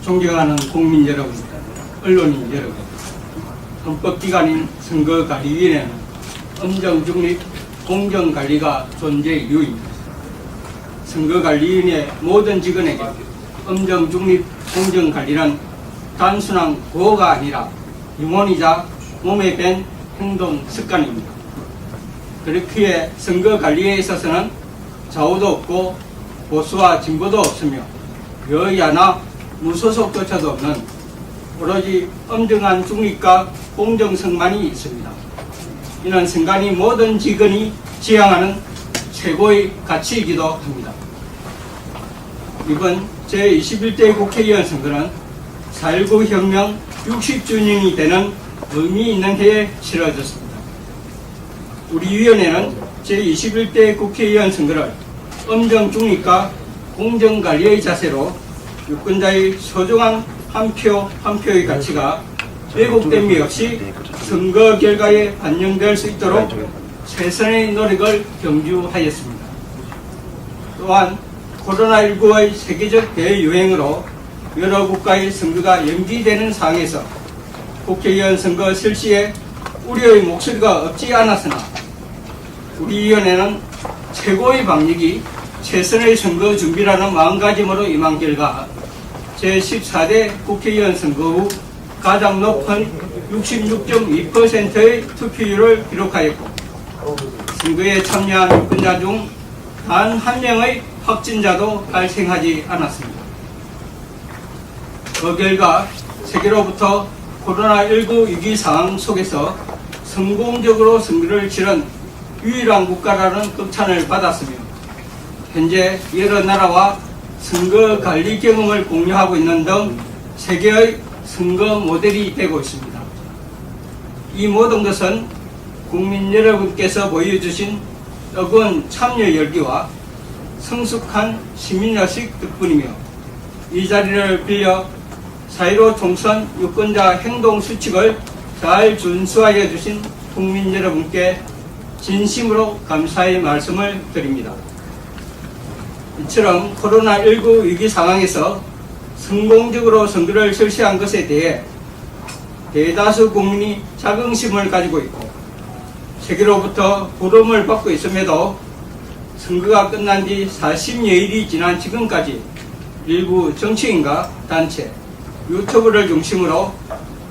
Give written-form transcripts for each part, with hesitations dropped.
존경하는 국민 여러분, 언론인 여러분, 헌법기관인 선거관리위원회는 엄정중립 공정관리가 존재 이유입니다. 선거관리위원회 모든 직원에게 엄정중립 공정관리는 단순한 구호가 아니라 유언이자 몸에 밴 행동 습관입니다. 그렇기에 선거관리에 있어서는 좌우도 없고 보수와 진보도 없으며 여야나 무소속조차도 없는 오로지 엄정한 중립과 공정성만이 있습니다. 이는 선관위 모든 직원이 지향하는 최고의 가치이기도 합니다. 이번 제21대 국회의원 선거는 4.19 혁명 60주년이 되는 의미 있는 해에 치러졌습니다. 우리 위원회는 제21대 국회의원 선거를 엄정 중립과 공정관리의 자세로 유권자의 소중한 한 표 한 표의 가치가 왜곡됨이 없이 선거 결과에 반영될 수 있도록 최선의 노력을 경주하였습니다. 또한 코로나19의 세계적 대유행으로 여러 국가의 선거가 연기되는 상황에서 국회의원 선거 실시에 우려의 목소리가 없지 않았으나 우리 위원회는 최고의 방역이 최선의 선거 준비라는 마음가짐으로 임한 결과 제14대 국회의원 선거 후 가장 높은 66.2%의 투표율을 기록하였고 선거에 참여한 유권자 중 단 한 명의 확진자도 발생하지 않았습니다. 그 결과 세계로부터 코로나19 위기 상황 속에서 성공적으로 선거를 치른 유일한 국가라는 극찬을 받았으며 현재 여러 나라와 선거 관리 경험을 공유하고 있는 등 세계의 선거 모델이 되고 있습니다. 이 모든 것은 국민 여러분께서 보여주신 뜨거운 참여 열기와 성숙한 시민의식 덕분이며 이 자리를 빌려 4.15 총선 유권자 행동 수칙을 잘 준수하여 주신 국민 여러분께 진심으로 감사의 말씀을 드립니다. 이처럼 코로나19 위기 상황에서 성공적으로 선거를 실시한 것에 대해 대다수 국민이 자긍심을 가지고 있고 세계로부터 부름을 받고 있음에도 선거가 끝난 지 40여일이 지난 지금까지 일부 정치인과 단체, 유튜브를 중심으로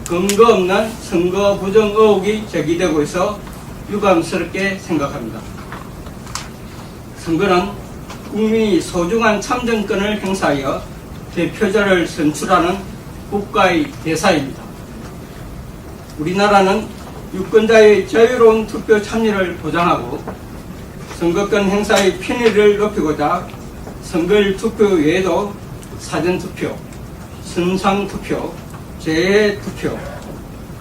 근거 없는 선거 부정 의혹이 제기되고 있어 유감스럽게 생각합니다. 선거는 국민이 소중한 참정권을 행사하여 대표자를 선출하는 국가의 대사입니다. 우리나라는 유권자의 자유로운 투표 참여를 보장하고 선거권 행사의 편의를 높이고자 선거일 투표 외에도 사전투표, 선상투표, 재투표,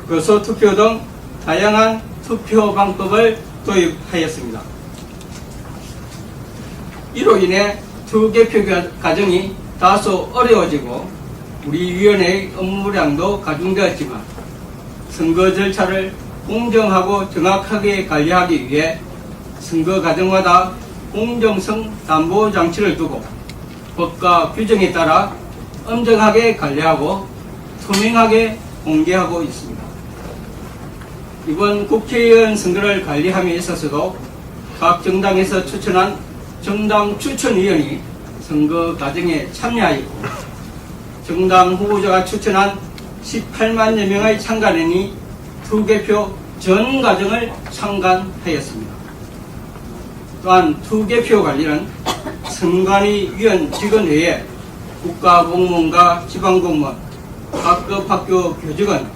거소투표 등 다양한 투표 방법을 도입하였습니다. 이로 인해 투개표 과정이 다소 어려워지고 우리 위원회의 업무량도 가중되었지만 선거 절차를 공정하고 정확하게 관리하기 위해 선거 과정마다 공정성 담보 장치를 두고 법과 규정에 따라 엄정하게 관리하고 투명하게 공개하고 있습니다. 이번 국회의원 선거를 관리함에 있어서도 각 정당에서 추천한 정당 추천위원이 선거 과정에 참여하였고 정당 후보자가 추천한 18만여 명의 참관인이 투개표 전 과정을 참관하였습니다. 또한 투개표 관리는 선관위 위원 직원 외에 국가공무원과 지방공무원, 각급 학교 교직원,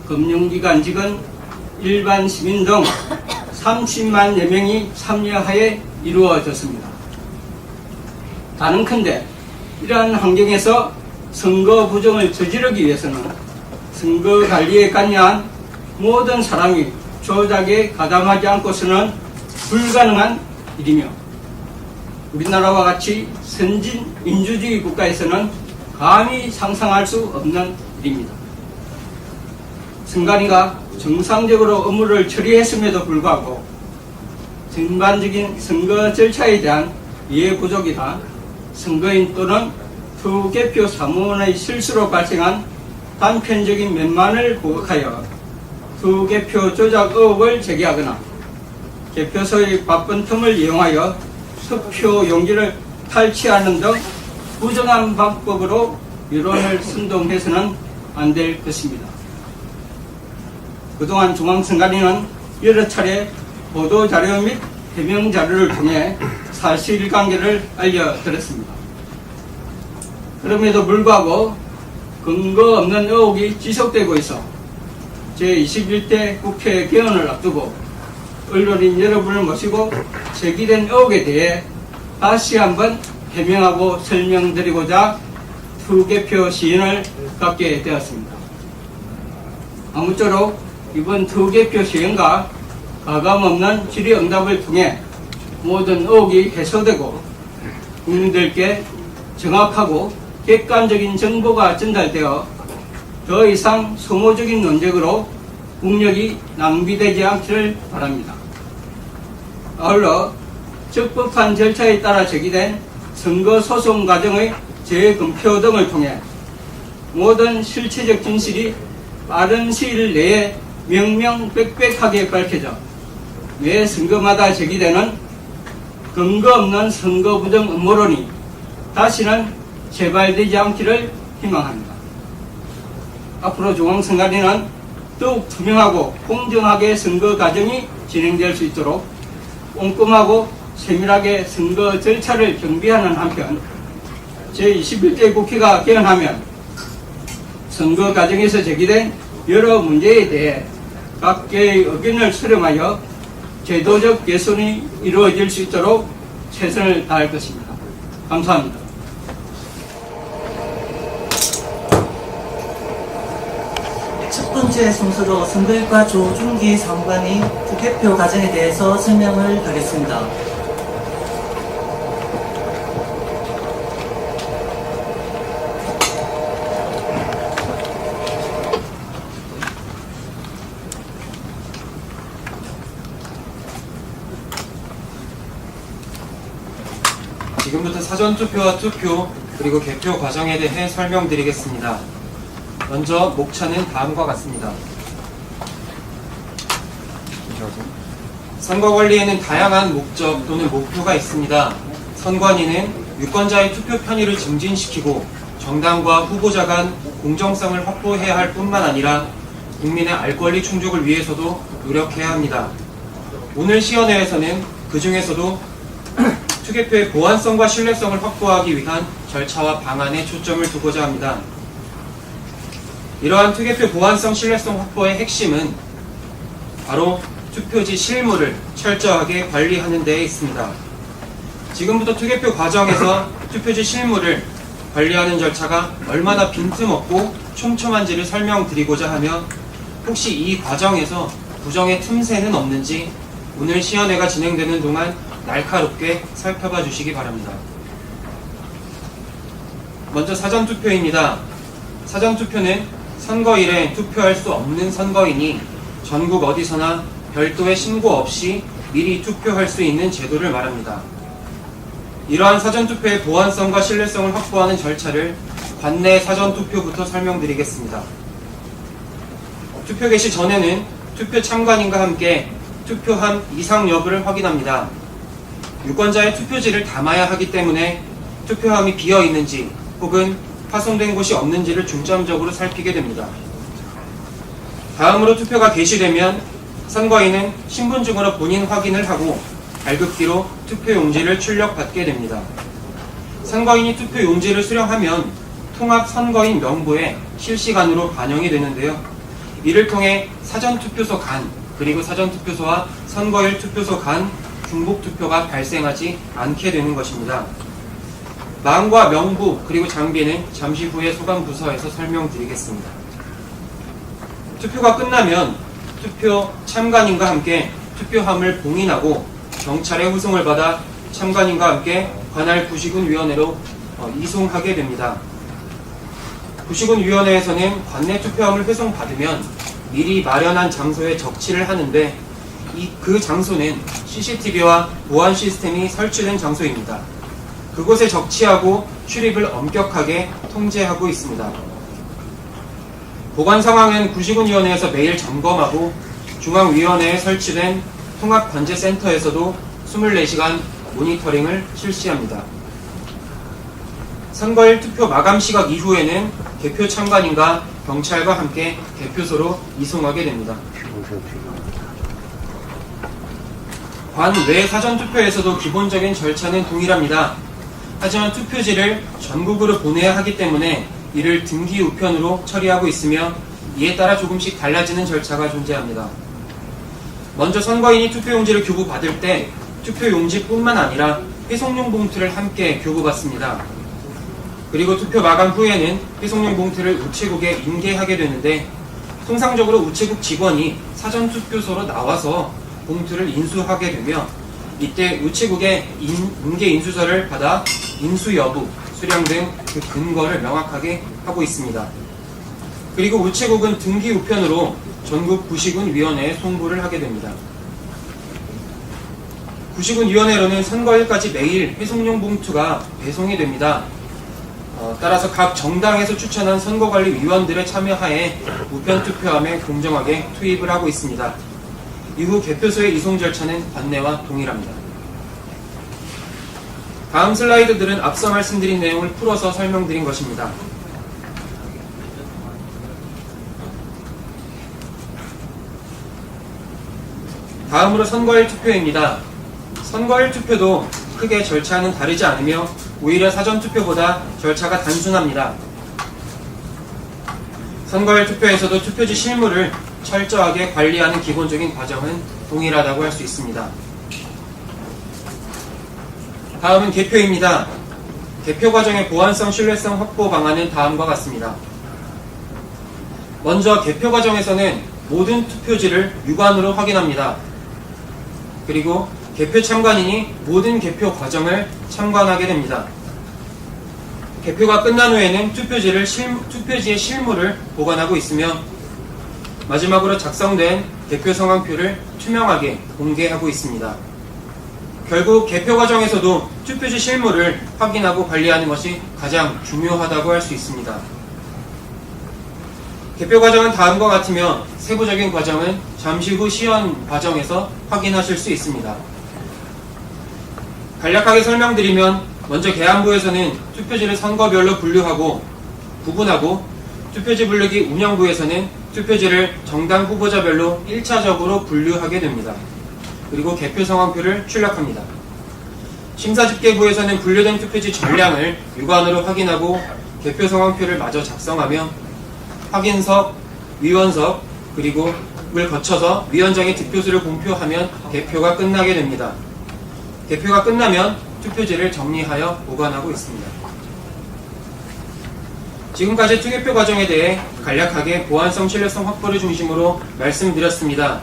금융기관 직원, 일반 시민 등 30만여 명이 참여하에 이루어졌습니다. 단언컨대 이러한 환경에서 선거 부정을 저지르기 위해서는 선거 관리에 관여한 모든 사람이 조작에 가담하지 않고서는 불가능한 일이며 우리나라와 같이 선진 민주주의 국가에서는 감히 상상할 수 없는 일입니다. 선관위가 정상적으로 업무를 처리했음에도 불구하고 전반적인 선거 절차에 대한 이해 부족이나 선거인 또는 투개표 사무원의 실수로 발생한 단편적인 면만을 부각하여 투개표 조작 의혹을 제기하거나 개표소의 바쁜 틈을 이용하여 투표 용지를 탈취하는 등 부정한 방법으로 여론을 선동해서는 안 될 것입니다. 그동안 중앙선관위는 여러 차례 보도자료 및 해명자료를 통해 사실관계를 알려드렸습니다. 그럼에도 불구하고 근거 없는 의혹이 지속되고 있어 제21대 국회 개원을 앞두고 언론인 여러분을 모시고 제기된 의혹에 대해 다시 한번 해명하고 설명드리고자 투개표 시인을 갖게 되었습니다. 아무쪼록 이번 투개표 시연과 가감없는 질의응답을 통해 모든 의혹이 해소되고 국민들께 정확하고 객관적인 정보가 전달되어 더 이상 소모적인 논쟁으로 국력이 낭비되지 않기를 바랍니다. 아울러 적법한 절차에 따라 제기된 선거소송 과정의 재검표 등을 통해 모든 실체적 진실이 빠른 시일 내에 명명백백하게 밝혀져 매 선거마다 제기되는 근거 없는 선거 부정 음모론이 다시는 재발되지 않기를 희망합니다. 앞으로 중앙선관위는 더욱 투명하고 공정하게 선거 과정이 진행될 수 있도록 꼼꼼하고 세밀하게 선거 절차를 경비하는 한편 제21대 국회가 개헌하면 선거 과정에서 제기된 여러 문제에 대해 각계의 의견을 수렴하여 제도적 개선이 이루어질 수 있도록 최선을 다할 것입니다. 감사합니다. 첫 번째 순서로 선거일과 조중기 사무관이 투개표 과정에 대해서 설명을 하겠습니다. 지금부터 사전투표와 투표 그리고 개표 과정에 대해 설명드리겠습니다. 먼저 목차는 다음과 같습니다. 선거 관리에는 다양한 목적 또는 목표가 있습니다. 선관위는 유권자의 투표 편의를 증진시키고 정당과 후보자 간 공정성을 확보해야 할 뿐만 아니라 국민의 알 권리 충족을 위해서도 노력해야 합니다. 오늘 시연회에서는 그 중에서도 투개표의 보안성과 신뢰성을 확보하기 위한 절차와 방안에 초점을 두고자 합니다. 이러한 투개표 보안성 신뢰성 확보의 핵심은 바로 투표지 실물을 철저하게 관리하는 데에 있습니다. 지금부터 투개표 과정에서 투표지 실물을 관리하는 절차가 얼마나 빈틈없고 촘촘한지를 설명드리고자 하며 혹시 이 과정에서 부정의 틈새는 없는지 오늘 시연회가 진행되는 동안 날카롭게 살펴봐 주시기 바랍니다. 먼저 사전투표입니다. 사전투표는 선거일에 투표할 수 없는 선거인이 전국 어디서나 별도의 신고 없이 미리 투표할 수 있는 제도를 말합니다. 이러한 사전투표의 보안성과 신뢰성을 확보하는 절차를 관내 사전투표부터 설명드리겠습니다. 투표 개시 전에는 투표 참관인과 함께 투표함 이상 여부를 확인합니다. 유권자의 투표지를 담아야 하기 때문에 투표함이 비어 있는지 혹은 파손된 곳이 없는지를 중점적으로 살피게 됩니다. 다음으로 투표가 개시되면 선거인은 신분증으로 본인 확인을 하고 발급기로 투표용지를 출력받게 됩니다. 선거인이 투표용지를 수령하면 통합선거인 명부에 실시간으로 반영이 되는데요. 이를 통해 사전투표소 간 그리고 사전투표소와 선거일 투표소 간 중복투표가 발생하지 않게 되는 것입니다. 망과 명부 그리고 장비는 잠시 후에 소관부서에서 설명드리겠습니다. 투표가 끝나면 투표 참관인과 함께 투표함을 봉인하고 경찰의 후송을 받아 참관인과 함께 관할 구시군위원회로 이송하게 됩니다. 구시군위원회에서는 관내 투표함을 회송받으면 미리 마련한 장소에 적치를 하는데 그 장소는 CCTV와 보안 시스템이 설치된 장소입니다. 그곳에 적치하고 출입을 엄격하게 통제하고 있습니다. 보관 상황은 구시군위원회에서 매일 점검하고 중앙위원회에 설치된 통합관제센터에서도 24시간 모니터링을 실시합니다. 선거일 투표 마감 시각 이후에는 개표 참관인과 경찰과 함께 개표소로 이송하게 됩니다. 관외 사전투표에서도 기본적인 절차는 동일합니다. 하지만 투표지를 전국으로 보내야 하기 때문에 이를 등기 우편으로 처리하고 있으며 이에 따라 조금씩 달라지는 절차가 존재합니다. 먼저 선거인이 투표용지를 교부받을 때 투표용지뿐만 아니라 회송용 봉투를 함께 교부받습니다. 그리고 투표 마감 후에는 회송용 봉투를 우체국에 인계하게 되는데 통상적으로 우체국 직원이 사전투표소로 나와서 봉투를 인수하게 되며 이때 우체국에 인계 인수서를 받아 인수 여부, 수령 등 그 근거를 명확하게 하고 있습니다. 그리고 우체국은 등기 우편으로 전국 구시군위원회에 송부를 하게 됩니다. 구시군위원회로는 선거일까지 매일 회송용 봉투가 배송이 됩니다. 따라서 각 정당에서 추천한 선거관리위원들의 참여하에 우편투표함에 공정하게 투입을 하고 있습니다. 이후 개표소의 이송 절차는 관내와 동일합니다. 다음 슬라이드들은 앞서 말씀드린 내용을 풀어서 설명드린 것입니다. 다음으로 선거일 투표입니다. 선거일 투표도 크게 절차는 다르지 않으며 오히려 사전투표보다 절차가 단순합니다. 선거일 투표에서도 투표지 실물을 철저하게 관리하는 기본적인 과정은 동일하다고 할 수 있습니다. 다음은 개표입니다. 개표 과정의 보안성, 신뢰성 확보 방안은 다음과 같습니다. 먼저 개표 과정에서는 모든 투표지를 육안으로 확인합니다. 그리고 개표 참관인이 모든 개표 과정을 참관하게 됩니다. 개표가 끝난 후에는 투표지의 실물을 보관하고 있으며 마지막으로 작성된 개표 상황표를 투명하게 공개하고 있습니다. 결국 개표 과정에서도 투표지 실물을 확인하고 관리하는 것이 가장 중요하다고 할 수 있습니다. 개표 과정은 다음과 같으며 세부적인 과정은 잠시 후 시연 과정에서 확인하실 수 있습니다. 간략하게 설명드리면 먼저 계안부에서는 투표지를 선거별로 구분하고 투표지 분류기 운영부에서는 투표지를 정당 후보자별로 1차적으로 분류하게 됩니다. 그리고 개표 상황표를 출력합니다. 심사집계부에서는 분류된 투표지 전량을 육안으로 확인하고 개표 상황표를 마저 작성하며 확인석, 위원석, 그리고 을 거쳐서 위원장이 득표수를 공표하면 개표가 끝나게 됩니다. 개표가 끝나면 투표지를 정리하여 보관하고 있습니다. 지금까지 투개표 과정에 대해 간략하게 보안성, 신뢰성 확보를 중심으로 말씀드렸습니다.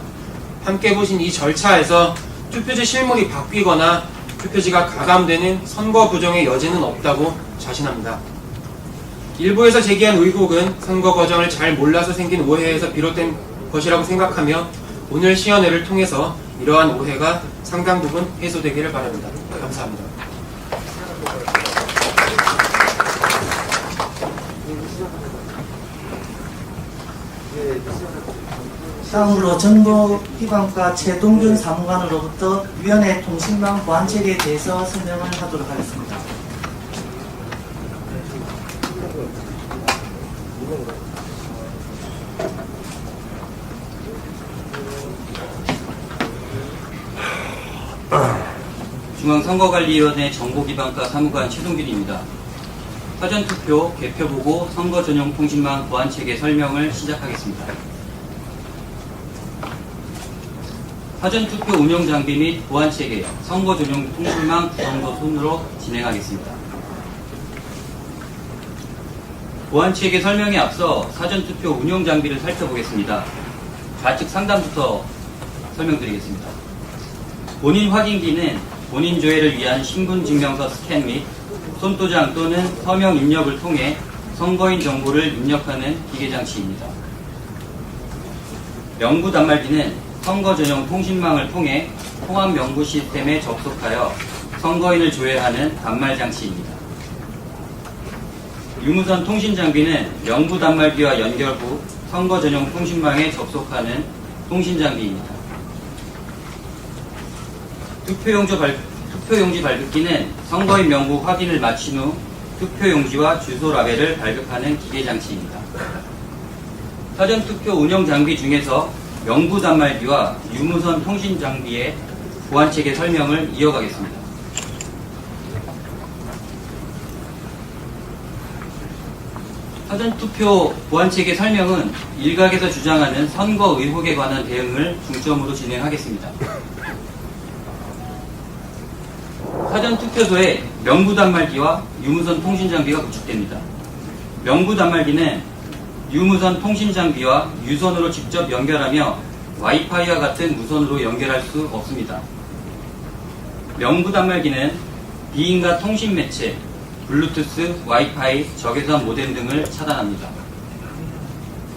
함께 보신 이 절차에서 투표지 실물이 바뀌거나 투표지가 가감되는 선거 부정의 여지는 없다고 자신합니다. 일부에서 제기한 의혹은 선거 과정을 잘 몰라서 생긴 오해에서 비롯된 것이라고 생각하며 오늘 시연회를 통해서 이러한 오해가 상당 부분 해소되기를 바랍니다. 감사합니다. 다음으로 정보기관과 최동준 사무관으로부터 위원회 통신망 보안체계에 대해서 설명을 하도록 하겠습니다. 중앙선거관리위원회 정보기반과 사무관 최동길입니다. 사전투표, 개표보고, 선거전용 통신망 보안체계 설명을 시작하겠습니다. 사전투표 운영장비 및 보안체계, 선거전용 통신망 구성도 순으로 진행하겠습니다. 보안체계 설명에 앞서 사전투표 운영장비를 살펴보겠습니다. 좌측 상단부터 설명드리겠습니다. 본인 확인기는 본인 조회를 위한 신분증명서 스캔 및 손도장 또는 서명 입력을 통해 선거인 정보를 입력하는 기계장치입니다. 명부 단말기는 선거 전용 통신망을 통해 통합 명부 시스템에 접속하여 선거인을 조회하는 단말 장치입니다. 유무선 통신 장비는 명부 단말기와 연결 후 선거 전용 통신망에 접속하는 통신 장비입니다. 투표용지 발급기는 선거인 명부 확인을 마친 후 투표용지와 주소 라벨을 발급하는 기계 장치입니다. 사전투표 운영 장비 중에서 명부 단말기와 유무선 통신 장비의 보안체계 설명을 이어가겠습니다. 사전투표 보안체계 설명은 일각에서 주장하는 선거 의혹에 관한 대응을 중점으로 진행하겠습니다. 사전투표소에 명부 단말기와 유무선 통신 장비가 구축됩니다. 명부 단말기는 유무선 통신 장비와 유선으로 직접 연결하며 와이파이와 같은 무선으로 연결할 수 없습니다. 명부 단말기는 비인가 통신 매체, 블루투스, 와이파이, 적외선 모뎀 등을 차단합니다.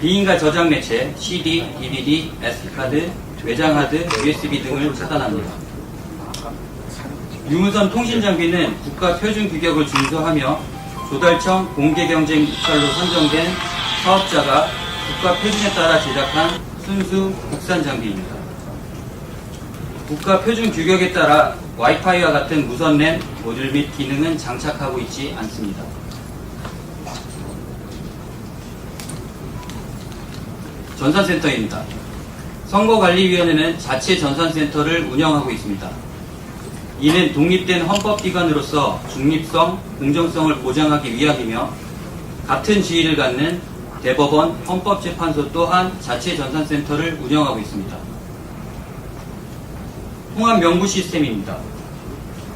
비인가 저장 매체, CD, DVD, SD카드, 외장하드, USB 등을 차단합니다. 유무선 통신 장비는 국가 표준 규격을 준수하며 조달청 공개경쟁 입찰로 선정된 사업자가 국가 표준에 따라 제작한 순수 국산 장비입니다. 국가 표준 규격에 따라 와이파이와 같은 무선 랜 모듈 및 기능은 장착하고 있지 않습니다. 전산센터입니다. 선거관리위원회는 자체 전산센터를 운영하고 있습니다. 이는 독립된 헌법기관으로서 중립성, 공정성을 보장하기 위함이며 같은 지위를 갖는 대법원, 헌법재판소 또한 자체 전산센터를 운영하고 있습니다. 통합명부 시스템입니다.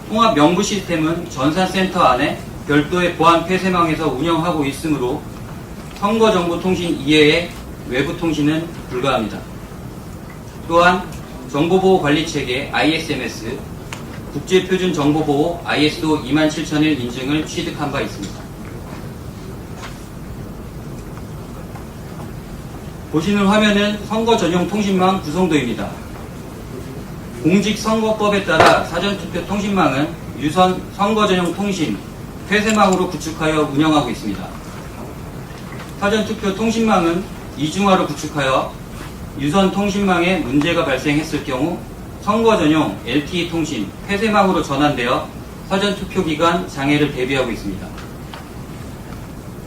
통합명부 시스템은 전산센터 안에 별도의 보안 폐쇄망에서 운영하고 있으므로 선거정보통신 이외의 외부 통신은 불가합니다. 또한 정보보호관리체계 ISMS, 국제표준정보보호 ISO 27001 인증을 취득한 바 있습니다. 보시는 화면은 선거 전용 통신망 구성도입니다. 공직선거법에 따라 사전투표 통신망은 유선 선거 전용 통신 폐쇄망으로 구축하여 운영하고 있습니다. 사전투표 통신망은 이중화로 구축하여 유선 통신망에 문제가 발생했을 경우 선거 전용 LTE 통신 폐쇄망으로 전환되어 사전투표 기간 장애를 대비하고 있습니다.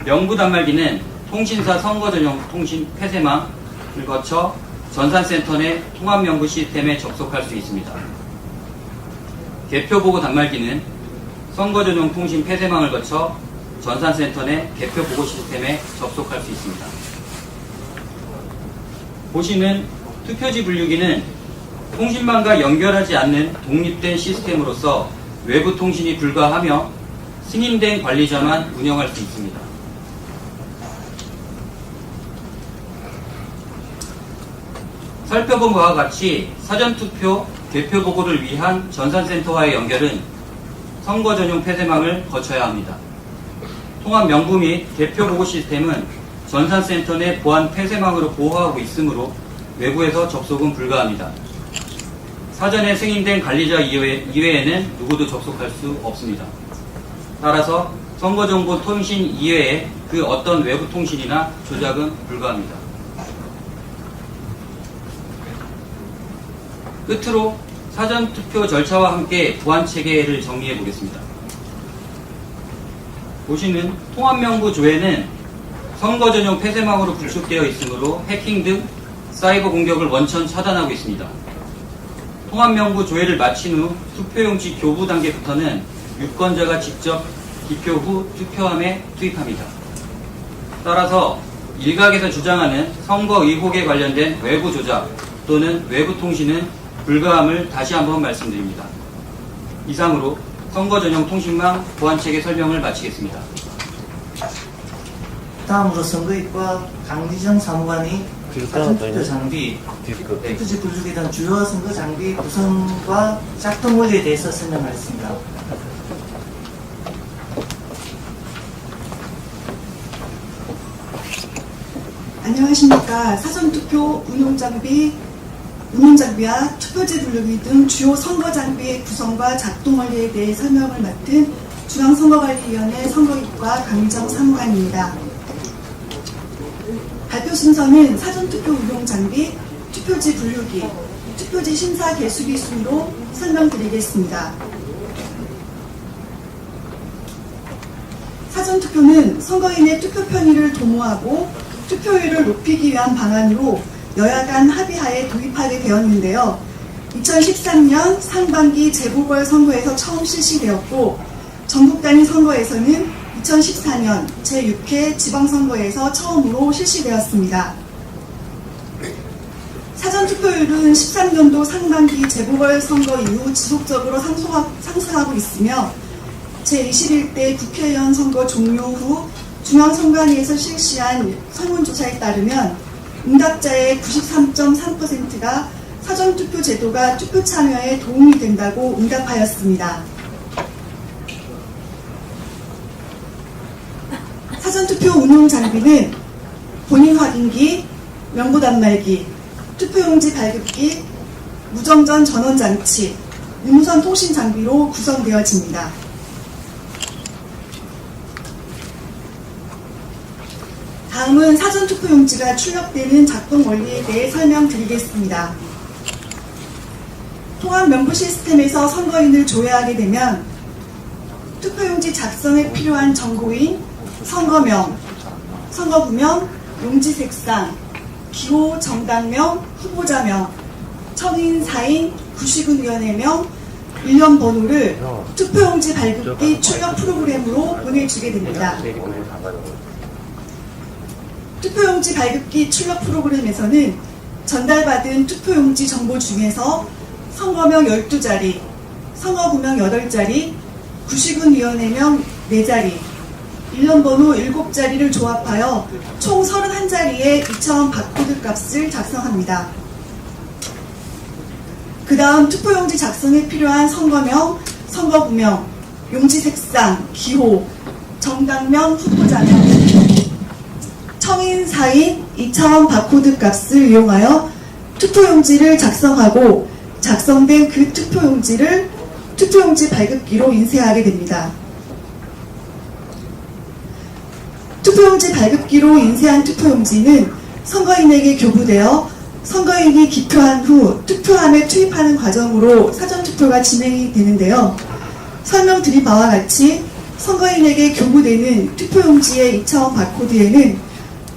명부 단말기는 통신사 선거 전용 통신 폐쇄망을 거쳐 전산센터 내 통합명부 시스템에 접속할 수 있습니다. 개표보고 단말기는 선거 전용 통신 폐쇄망을 거쳐 전산센터 내 개표보고 시스템에 접속할 수 있습니다. 보시는 투표지 분류기는 통신망과 연결하지 않는 독립된 시스템으로서 외부 통신이 불가하며 승인된 관리자만 운영할 수 있습니다. 살펴본 바와 같이 사전투표, 개표보고를 위한 전산센터와의 연결은 선거 전용 폐쇄망을 거쳐야 합니다. 통합명부 및 개표보고 시스템은 전산센터 내 보안 폐쇄망으로 보호하고 있으므로 외부에서 접속은 불가합니다. 사전에 승인된 관리자 이외에는 누구도 접속할 수 없습니다. 따라서 선거정보 통신 이외에 그 어떤 외부 통신이나 조작은 불가합니다. 끝으로 사전투표 절차와 함께 보안체계를 정리해 보겠습니다. 보시는 통합명부 조회는 선거 전용 폐쇄망으로 구축되어 있으므로 해킹 등 사이버 공격을 원천 차단하고 있습니다. 통합명부 조회를 마친 후 투표용지 교부 단계부터는 유권자가 직접 기표 후 투표함에 투입합니다. 따라서 일각에서 주장하는 선거 의혹에 관련된 외부 조작 또는 외부 통신은 불가함을 다시 한번 말씀드립니다. 이상으로 선거 전용 통신망 보안체계 설명을 마치겠습니다. 다음으로 선거이과 강기정 사무관이 사전투표 장비, 투표지 분류기 등 주요 선거 장비 구성과 작동 원리에 대해서 설명하겠습니다. 안녕하십니까. 사전투표 운용장비와 투표지 분류기 등 주요 선거 장비의 구성과 작동 원리에 대해 설명을 맡은 중앙선거관리위원회 선거입과 강희정 사무관입니다. 발표 순서는 사전투표 운용 장비, 투표지 분류기, 투표지 심사 개수기 순으로 설명드리겠습니다. 사전투표는 선거인의 투표 편의를 도모하고 투표율을 높이기 위한 방안으로 여야 간 합의하에 도입하게 되었는데요. 2013년 상반기 재보궐선거에서 처음 실시되었고 전국 단위 선거에서는 2014년 제6회 지방선거에서 처음으로 실시되었습니다. 사전투표율은 13년도 상반기 재보궐선거 이후 지속적으로 상승하고 있으며 제21대 국회의원 선거 종료 후 중앙선관위에서 실시한 설문조사에 따르면 응답자의 93.3%가 사전투표 제도가 투표 참여에 도움이 된다고 응답하였습니다. 사전투표 운용 장비는 본인 확인기, 명부 단말기, 투표용지 발급기, 무정전 전원장치, 유무선 통신 장비로 구성되어집니다. 다음은 사전투표용지가 출력되는 작동 원리에 대해 설명드리겠습니다. 통합 명부 시스템에서 선거인을 조회하게 되면 투표용지 작성에 필요한 정보인 선거명, 선거구명, 용지 색상, 기호, 정당명, 후보자명, 청인, 사인, 구시군위원회명, 일련 번호를 투표용지 발급기 출력 프로그램으로 보내주게 됩니다. 투표용지 발급기 출력 프로그램에서는 전달받은 투표용지 정보 중에서 선거명 12자리, 선거구명 8자리, 구시군위원회명 4자리, 일련번호 7자리를 조합하여 총 31자리의 2차원 바코드 값을 작성합니다. 그 다음 투표용지 작성에 필요한 선거명, 선거구명, 용지 색상, 기호, 정당명, 후보자명, 청인, 사인, 2차원 바코드 값을 이용하여 투표용지를 작성하고 작성된 그 투표용지를 투표용지 발급기로 인쇄하게 됩니다. 투표용지 발급기로 인쇄한 투표용지는 선거인에게 교부되어 선거인이 기표한 후 투표함에 투입하는 과정으로 사전투표가 진행이 되는데요. 설명드린 바와 같이 선거인에게 교부되는 투표용지의 2차원 바코드에는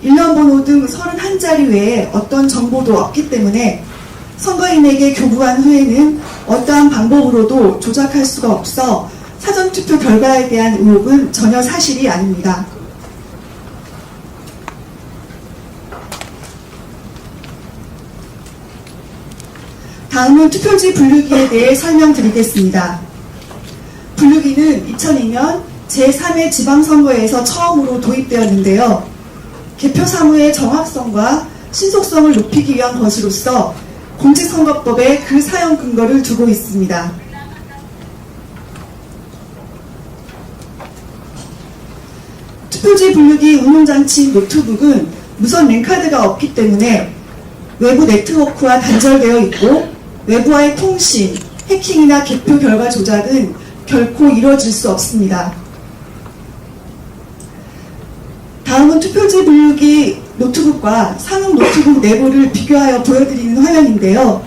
일련번호 등 31자리 외에 어떤 정보도 없기 때문에 선거인에게 교부한 후에는 어떠한 방법으로도 조작할 수가 없어 사전투표 결과에 대한 의혹은 전혀 사실이 아닙니다. 다음은 투표지 분류기에 대해 설명드리겠습니다. 분류기는 2002년 제3회 지방선거에서 처음으로 도입되었는데요. 개표 사무의 정확성과 신속성을 높이기 위한 것으로서 공직선거법에 그 사용 근거를 두고 있습니다. 투표지 분류기 운용장치 노트북은 무선 랜카드가 없기 때문에 외부 네트워크와 단절되어 있고 외부와의 통신, 해킹이나 개표 결과 조작은 결코 이루어질 수 없습니다. 다음은 투표지 분류기 노트북과 상용 노트북 내부를 비교하여 보여드리는 화면인데요.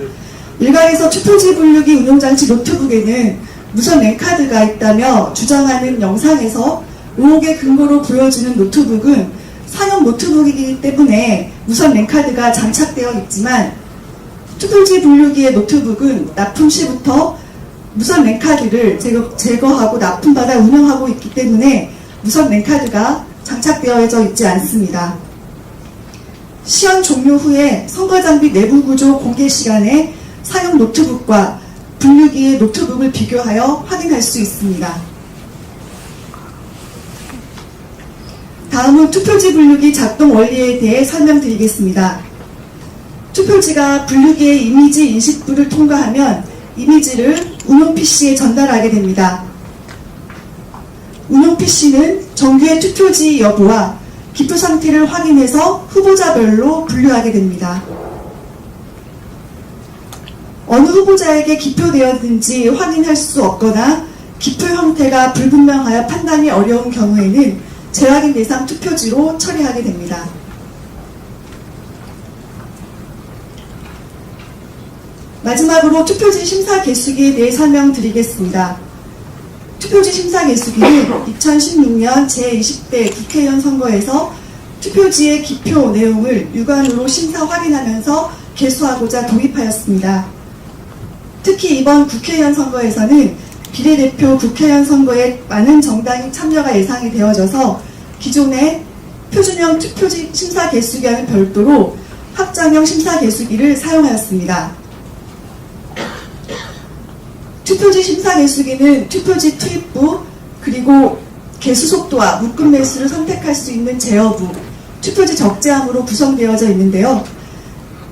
일각에서 투표지 분류기 운용장치 노트북에는 무선 랜카드가 있다며 주장하는 영상에서 의혹의 근거로 보여주는 노트북은 상용 노트북이기 때문에 무선 랜카드가 장착되어 있지만 투표지 분류기의 노트북은 납품 시부터 무선 랜카드를 제거하고 납품받아 운영하고 있기 때문에 무선 랜카드가 장착되어져 있지 않습니다. 시연 종료 후에 선거장비 내부 구조 공개 시간에 사용 노트북과 분류기의 노트북을 비교하여 확인할 수 있습니다. 다음은 투표지 분류기 작동 원리에 대해 설명드리겠습니다. 투표지가 분류기의 이미지 인식부를 통과하면 이미지를 운용 PC에 전달하게 됩니다. 운용 PC는 정규의 투표지 여부와 기표 상태를 확인해서 후보자별로 분류하게 됩니다. 어느 후보자에게 기표되었는지 확인할 수 없거나 기표 형태가 불분명하여 판단이 어려운 경우에는 재확인 대상 투표지로 처리하게 됩니다. 마지막으로 투표지 심사 개수기에 대해 설명드리겠습니다. 투표지 심사 개수기는 2016년 제20대 국회의원 선거에서 투표지의 기표 내용을 육안으로 심사 확인하면서 개수하고자 도입하였습니다. 특히 이번 국회의원 선거에서는 비례대표 국회의원 선거에 많은 정당이 참여가 예상이 되어져서 기존의 표준형 투표지 심사 개수기와는 별도로 확장형 심사 개수기를 사용하였습니다. 투표지 심사 개수기는 투표지 투입부, 그리고 개수 속도와 묶음 매수를 선택할 수 있는 제어부, 투표지 적재함으로 구성되어져 있는데요.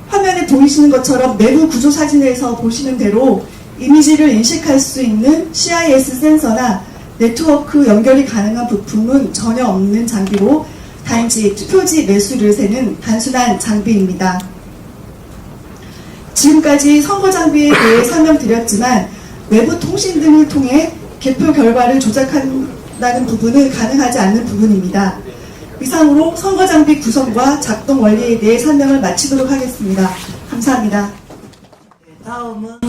화면에 보이시는 것처럼 내부 구조 사진에서 보시는 대로 이미지를 인식할 수 있는 CIS 센서나 네트워크 연결이 가능한 부품은 전혀 없는 장비로 단지 투표지 매수를 세는 단순한 장비입니다. 지금까지 선거 장비에 대해 설명드렸지만 외부 통신 등을 통해 개표 결과를 조작한다는 부분은 가능하지 않는 부분입니다. 이상으로 선거 장비 구성과 작동 원리에 대해 설명을 마치도록 하겠습니다. 감사합니다. 다음은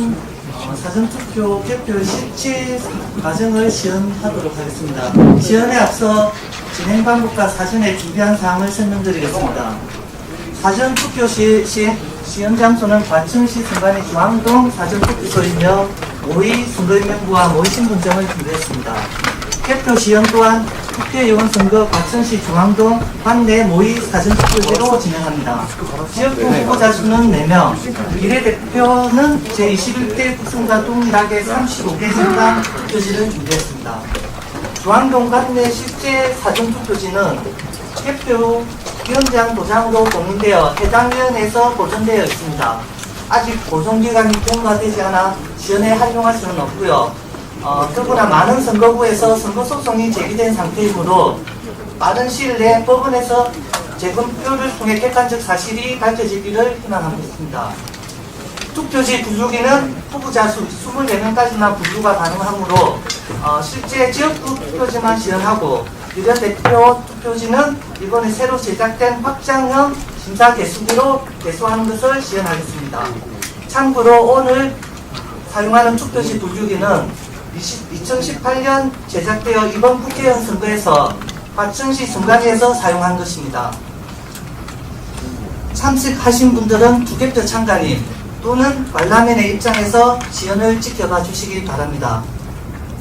사전투표 개표 실제 과정을 시연하도록 하겠습니다. 시연에 앞서 진행 방법과 사전에 준비한 사항을 설명드리겠습니다. 사전투표 시연 장소는 과천시 선관위 중앙동 사전투표소이며 모의 선거인명부와 모의 신분증을 준비했습니다. 개표 시연 또한 국회의원 선거 과천시 중앙동 관내 모의 사전투표제로 진행합니다. 지역구 후보자 수는 4명, 비례대표는 제21대 국선과 동일하게 35개 정당 투표지를 준비했습니다. 중앙동 관내 실제 사전투표지는 개표 위원장 도장으로 공인되어 해당 위원회에서 보존되어 있습니다. 아직 보존기간이 통과되지 않아 시연에 활용할 수는 없고요. 더구나 많은 선거구에서 선거소송이 제기된 상태이므로 빠른 시일 내에 법원에서 재검표를 통해 객관적 사실이 밝혀지기를 희망하겠습니다. 투표지 분류기는 후보자 수 24명까지나 분류가 가능하므로 실제 지역구 투표지만 시연하고 비례대표 투표지는 이번에 새로 제작된 확장형 심사 개수기로 개수하는 것을 시연하겠습니다. 참고로 오늘 사용하는 투표지 분류기는 2018년 제작되어 이번 국회의원 선거에서 과천시 선관위에서 사용한 것입니다. 참석하신 분들은 부개표 참관인 또는 관람인의 입장에서 시연을 지켜봐 주시기 바랍니다.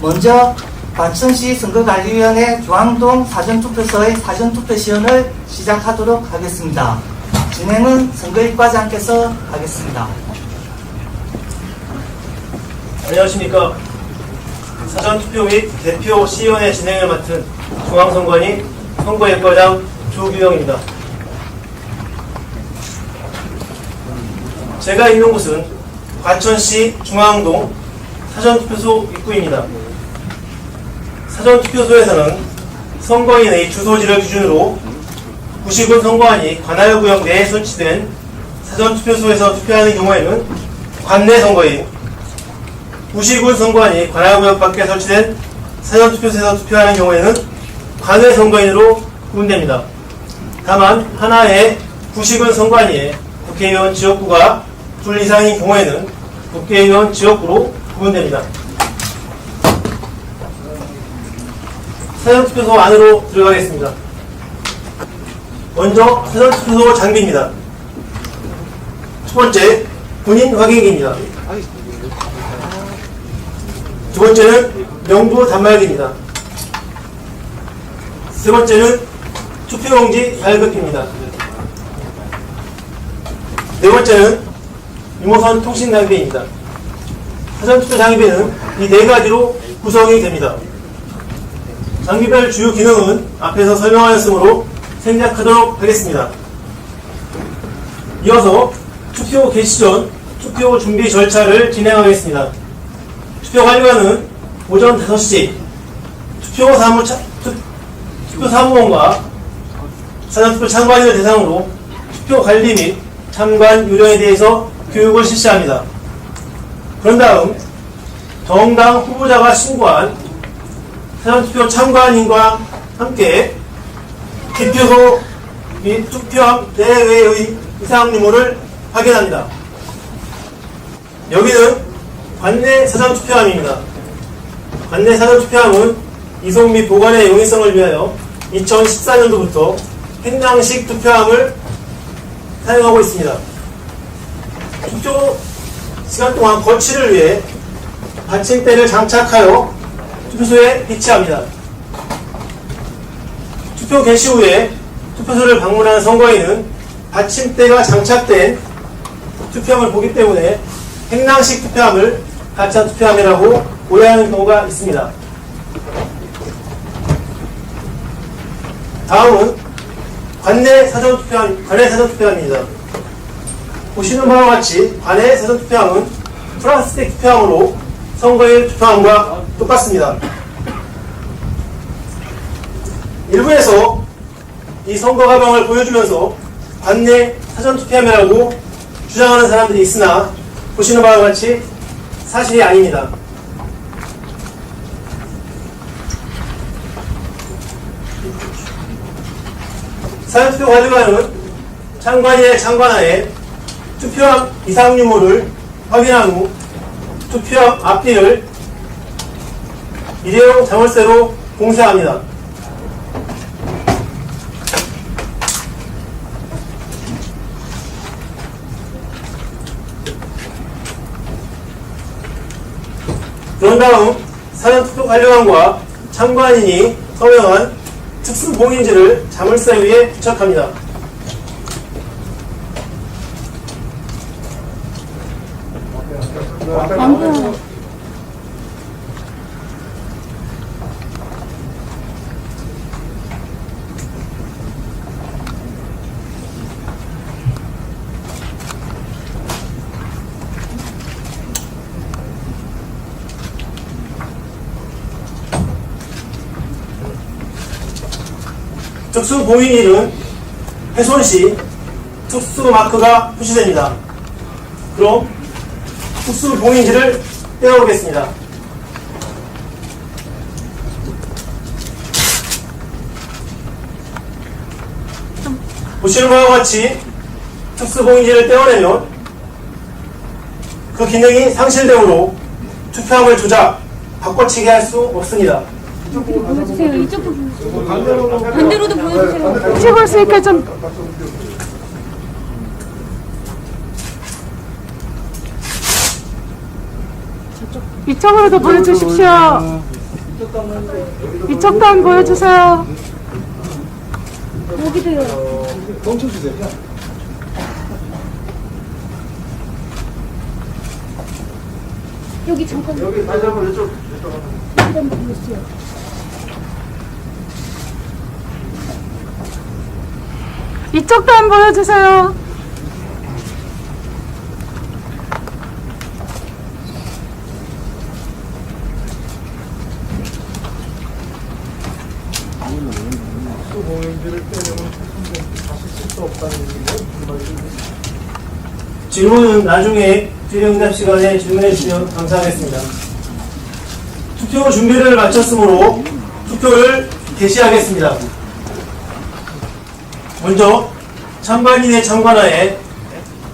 먼저 과천시 선거관리위원회 중앙동 사전투표소의 사전투표 시연을 시작하도록 하겠습니다. 진행은 선거일과장께서 하겠습니다. 안녕하십니까. 사전투표 및 대표 시연의 진행을 맡은 중앙선관위 선거일과장 조규영입니다. 제가 있는 곳은 과천시 중앙동 사전투표소 입구입니다. 사전투표소에서는 선거인의 주소지를 기준으로 구시군 선거관이 관할구역 내에 설치된 사전투표소에서 투표하는 경우에는 관내 선거인, 구시군 선거관이 관할구역 밖에 설치된 사전투표소에서 투표하는 경우에는 관외 선거인으로 구분됩니다. 다만 하나의 구시군 선거관이 국회의원 지역구가 둘 이상인 경우에는 국회의원 지역구로 구분됩니다. 사전투표소 안으로 들어가겠습니다. 먼저 사전투표소 장비입니다. 첫 번째, 본인 확인기입니다. 두 번째는 명부 단말기입니다. 세 번째는 투표용지 발급기입니다. 네 번째는 유무선 통신 장비입니다. 사전투표 장비는 이 네 가지로 구성이 됩니다. 장비별 주요 기능은 앞에서 설명하였으므로 생략하도록 하겠습니다. 이어서 투표 개시 전 투표 준비 절차를 진행하겠습니다. 투표 관리관은 오전 5시 투표 사무원과 사전투표 참관인을 대상으로 투표 관리 및 참관 요령에 대해서 교육을 실시합니다. 그런 다음 정당 후보자가 신고한 사전투표 참관인과 함께 기표소 및 투표함 내외의 이상 유무를 확인합니다. 여기는 관내 사전투표함입니다. 관내 사전투표함은 이송 및 보관의 용이성을 위하여 2014년도부터 행랑식 투표함을 사용하고 있습니다. 투표 시간 동안 거치를 위해 받침대를 장착하여 투표소에 배치합니다. 투표 개시 후에 투표소를 방문하는 선거인은 받침대가 장착된 투표함을 보기 때문에 행랑식 투표함을 가짜 투표함이라고 오해하는 경우가 있습니다. 다음은 관내 사전투표함입니다. 보시는 바와 같이 관내 사전투표함은 플라스틱 투표함으로 선거일 투표함과 똑같습니다. 일부에서 이 선거 가방을 보여주면서 관내 사전투표함이라고 주장하는 사람들이 있으나 보시는 바와 같이 사실이 아닙니다. 사전투표 관리관은 참관인의 참관하에 투표함 이상 유무를 확인한 후 투표함 앞뒤를 일회용 자물쇠로 공쇄합니다. 그런 다음 사전투표 관리관과 참관인이 서명한 특수봉인지를 자물쇠 위에 부착합니다. 특수봉인일은 훼손 시 특수마크가 표시됩니다. 그럼 특수봉인지를 떼어보겠습니다. 보시는 바와 같이 특수봉인지를 떼어내면 그 기능이 상실되므로 투표함을 조작, 바꿔치기 할 수 없습니다. 보여주세요. 이쪽 반대로도 보여주세요. 찍고 있으니까 좀 이쪽으로도 보여주십시오. 이쪽도 한번 보여주세요. 여기도요. 여기 잠깐. 여기 다시 한번 이쪽. 한번 보여주세요. 이쪽도 한번 보여주세요. 질문은 나중에 질의응답 시간에 질문해 주시면 감사하겠습니다. 투표 준비를 마쳤으므로 투표를 개시하겠습니다. 먼저 참관인의 참관하에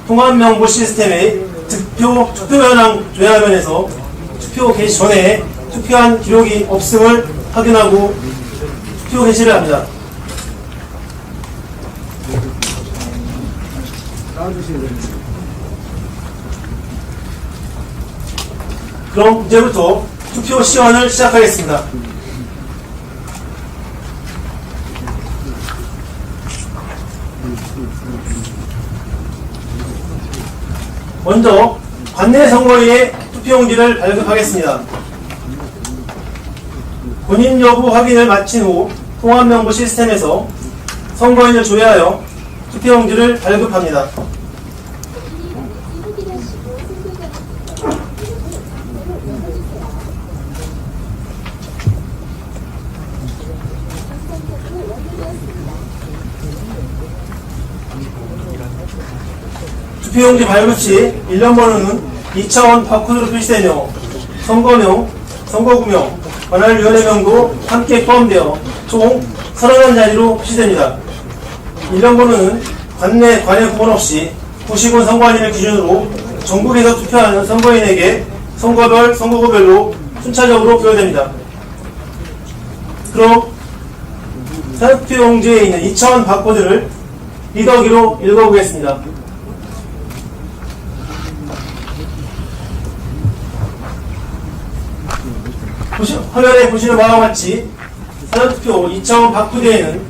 통합명부 시스템의 투표 현황 조회화면에서 투표 개시 전에 투표한 기록이 없음을 확인하고 투표 개시를 합니다. 그럼 이제부터 투표 시연을 시작하겠습니다. 먼저 관내 선거인의 투표용지를 발급하겠습니다. 본인 여부 확인을 마친 후 통합명부 시스템에서 선거인을 조회하여 투표용지를 발급합니다. 투표용지 발급 시 1년 번호는 2차원 바코드로 표시되며 선거명, 선거구명, 관할위원회명도 함께 포함되어 총 31자리로 표시됩니다. 일련번호는 관내 관외 구분 없이 90원 선거관리를 기준으로 전국에서 투표하는 선거인에게 선거별, 선거구별로 순차적으로 부여됩니다. 그럼 사전투표용지에 있는 2,000 바코드를 리더기로 읽어보겠습니다. 화면에 보시는 바와 같이 사전투표 2,000 바코드에는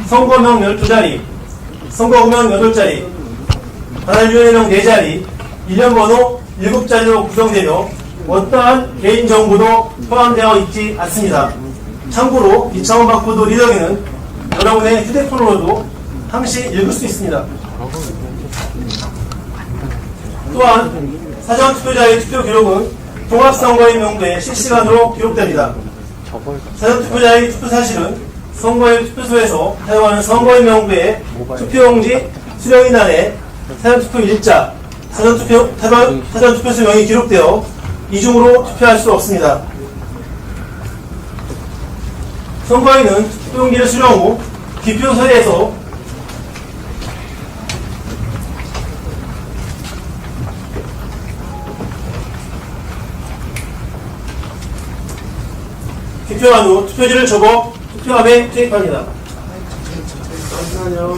선거명 12자리, 선거구명 8자리, 관할위원회명 4자리, 일련번호 7자리로 구성되며 어떠한 개인정보도 포함되어 있지 않습니다. 참고로 2,000 바코드 리더기는 여러분의 휴대폰으로도 항시 읽을 수 있습니다. 또한 사전투표자의 투표 기록은 통합선거인 명부에 실시간으로 기록됩니다. 사전투표자의 투표 사실은 선거인 투표소에서 사용하는 선거인 명부의 투표용지 수령인란에 사전투표 일자, 사전투표소 명이 기록되어 이중으로 투표할 수 없습니다. 선거인은 투표용지를 수령 후 기표소에서 기표한 후 투표지를 접어 투표함에 투입합니다. 잠시만요.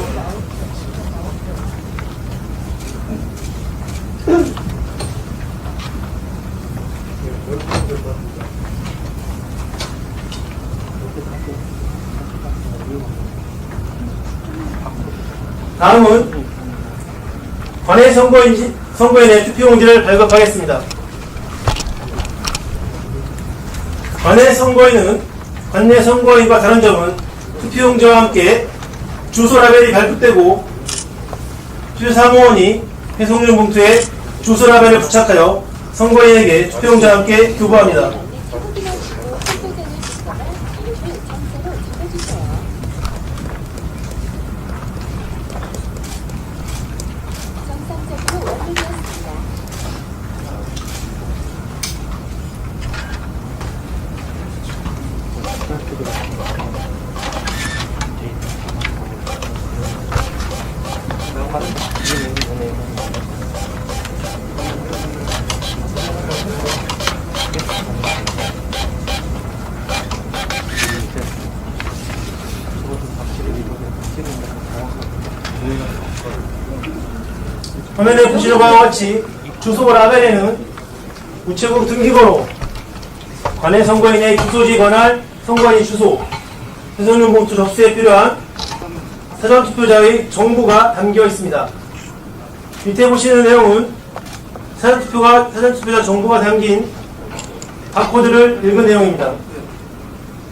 다음은 관내 선거인의 투표용지를 발급하겠습니다. 관내 선거인은 관내 선거인과 다른 점은 투표용지와 함께 주소 라벨이 발급되고 필사무원이 배송용 봉투에 주소 라벨을 부착하여 선거인에게 투표용지와 함께 교부합니다. 화면에 보시는 바와 같이 주소 라벨에는 우체국 등기번호, 관내 선거인의 주소지 관할 선거인 주소, 배송용 봉투 접수에 필요한 사전투표자의 정보가 담겨 있습니다. 밑에 보시는 내용은 사전투표자 정보가 담긴 바코드를 읽은 내용입니다.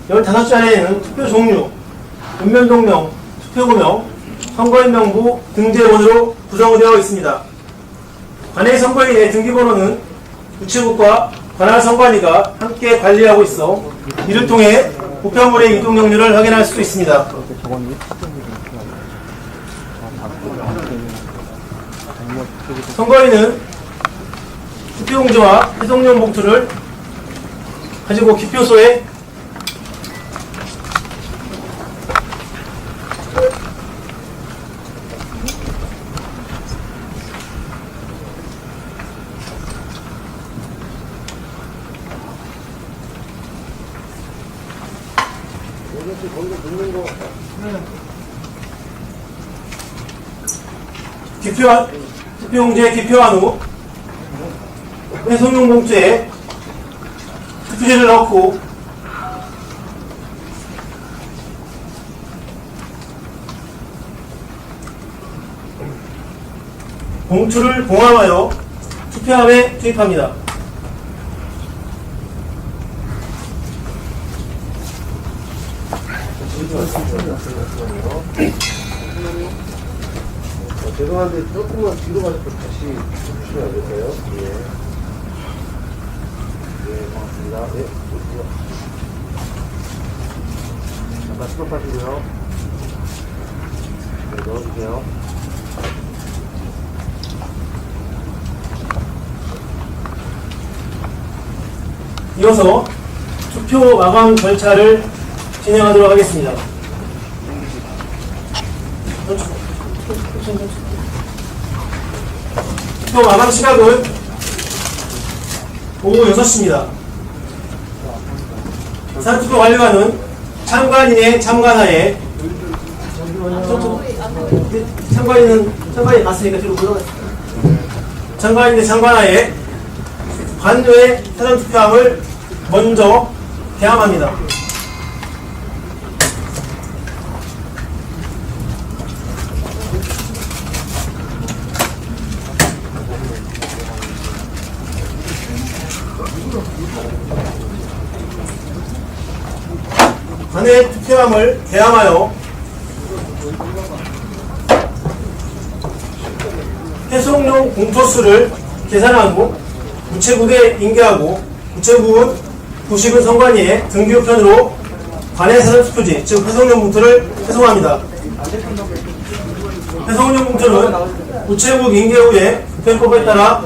15자리에는 투표 종류, 읍면동명, 투표구명, 선거인 명부 등재번호로 구성되어 있습니다. 관내 선거인의 등기번호는 우체국과 관할 선관위가 함께 관리하고 있어 이를 통해 우편물의 이동 역류를 확인할 수 있습니다. 선거인은 투표용지와 배송용 봉투를 가지고 기표소에 투표용지에 기표한 후 배송용 봉투에 투표지를 넣고 봉투를 봉함하여 투표함에 투입합니다. 죄송한데 조금만 뒤로 가서 다시 주시면 안 될까요? 예. 예, 고맙습니다. 네, 오십시오. 잠깐 스톱하시고요. 네, 넣어주세요. 이어서 투표 마감 절차를 진행하도록 하겠습니다. 투표 마감 시각은 오후 6시입니다. 사전투표 완료하는 참관인의 참관하에 참관인이 갔으니까 뒤로 물러가세요. 참관인의 참관하에 관외 사전투표함을 먼저 개함합니다. 관외 투표함을 개함하여 해송용 공표수를 계산하고 우체국에 인계하고 우체국은 부식은 선관위에 등기우편으로 관외 사전투표지 즉 해송용 봉투를 회송합니다. 해송용 봉투는 우체국 인계 후에 우편법에 따라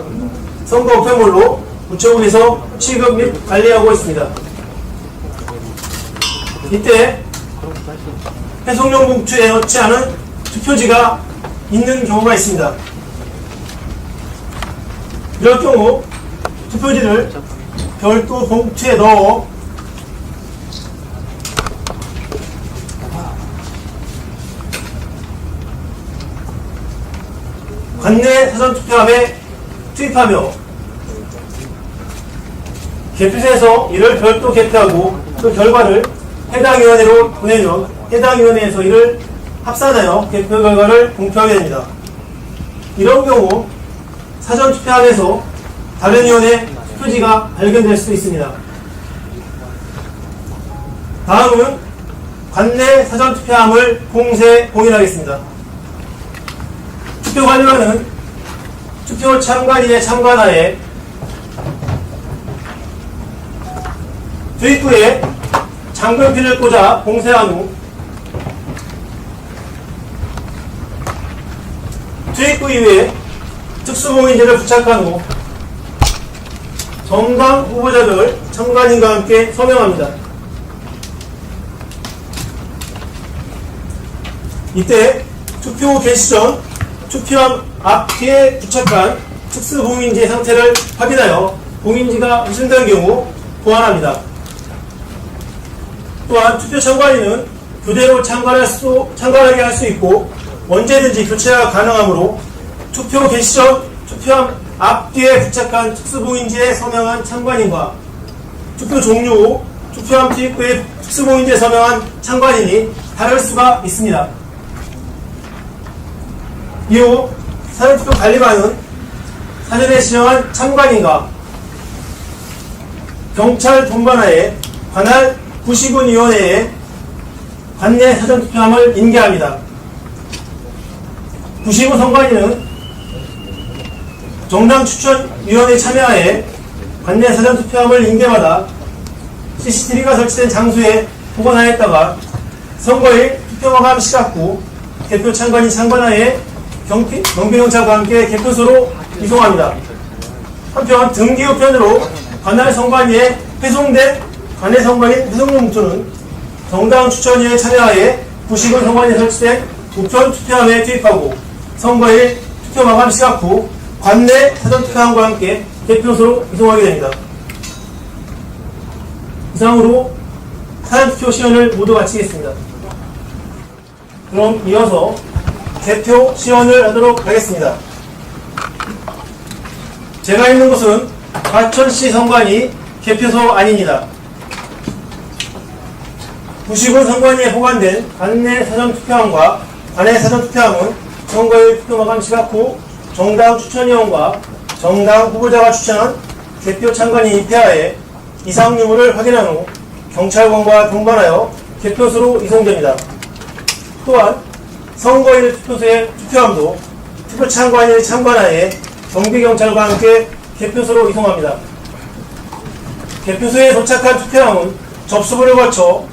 선거 우편물로 우체국에서 취급 및 관리하고 있습니다. 이때 해송용 봉투에 넣지 않은 투표지가 있는 경우가 있습니다. 이럴 경우 투표지를 별도 봉투에 넣어 관내 사전투표함에 투입하며 개표소에서 이를 별도 개표하고 그 결과를 해당 위원회로 보내면 해당 위원회에서 이를 합산하여 개표 결과를 공표하게 됩니다. 이런 경우 사전투표함에서 다른 위원회 투표지가 발견될 수도 있습니다. 다음은 관내 사전투표함을 봉인하겠습니다. 투표 관료는 투표 참관인의 참관하에 투입구에 잠금핀을 꽂아 봉쇄한 후 투입구 이외에 특수봉인지를 부착한 후 정당 후보자들 참관인과 함께 서명합니다. 이때 투표 개시 전 투표함 앞뒤에 부착한 특수봉인지의 상태를 확인하여 봉인지가 훼손된 경우 보완합니다. 또한 투표 참관인은 그대로 참관하게 할 수 있고 언제든지 교체가 가능하므로 투표 개시 전 투표함 앞뒤에 부착한 특수봉인지에 서명한 참관인과 투표 종료 후 투표함 투입구에 특수봉인지에 서명한 참관인이 다를 수가 있습니다. 이후 사전투표 관리관은 사전에 지정한 참관인과 경찰 본관하에 관할 부시군위원회에 관내 사전투표함을 인계합니다. 부시군 선관위는 정당 추천위원회 참여하에 관내 사전투표함을 인계받아 CCTV가 설치된 장소에 보관하였다가 선거일 투표마감 시각 후 개표 참관인 참관하에 경비경찰과 함께 개표소로 이송합니다. 한편 등기우편으로 관할 선관위에 회송된 관내 선관인 회송용 봉투는 정당 추천위에 참여하에 부시군 선관위에 설치된 우편 투표함에 투입하고 선거일 투표 마감 시각 후 관내 사전투표함과 함께 개표소로 이송하게 됩니다. 이상으로 사전투표 시연을 모두 마치겠습니다. 그럼 이어서 개표 시연을 하도록 하겠습니다. 제가 있는 곳은 과천시 선관위 개표소 안입니다. 부시군 선관위에 보관된 관내 사전투표함과 관내 사전투표함은 선거일 투표 마감 시각 후 정당 추천위원과 정당 후보자가 추천한 개표 참관인 입회하에 이상 유무를 확인한 후 경찰관과 동반하여 개표소로 이송됩니다. 또한 선거일 투표소의 투표함도 투표 참관인의 참관하에 경비경찰과 함께 개표소로 이송합니다. 개표소에 도착한 투표함은 접수부를 거쳐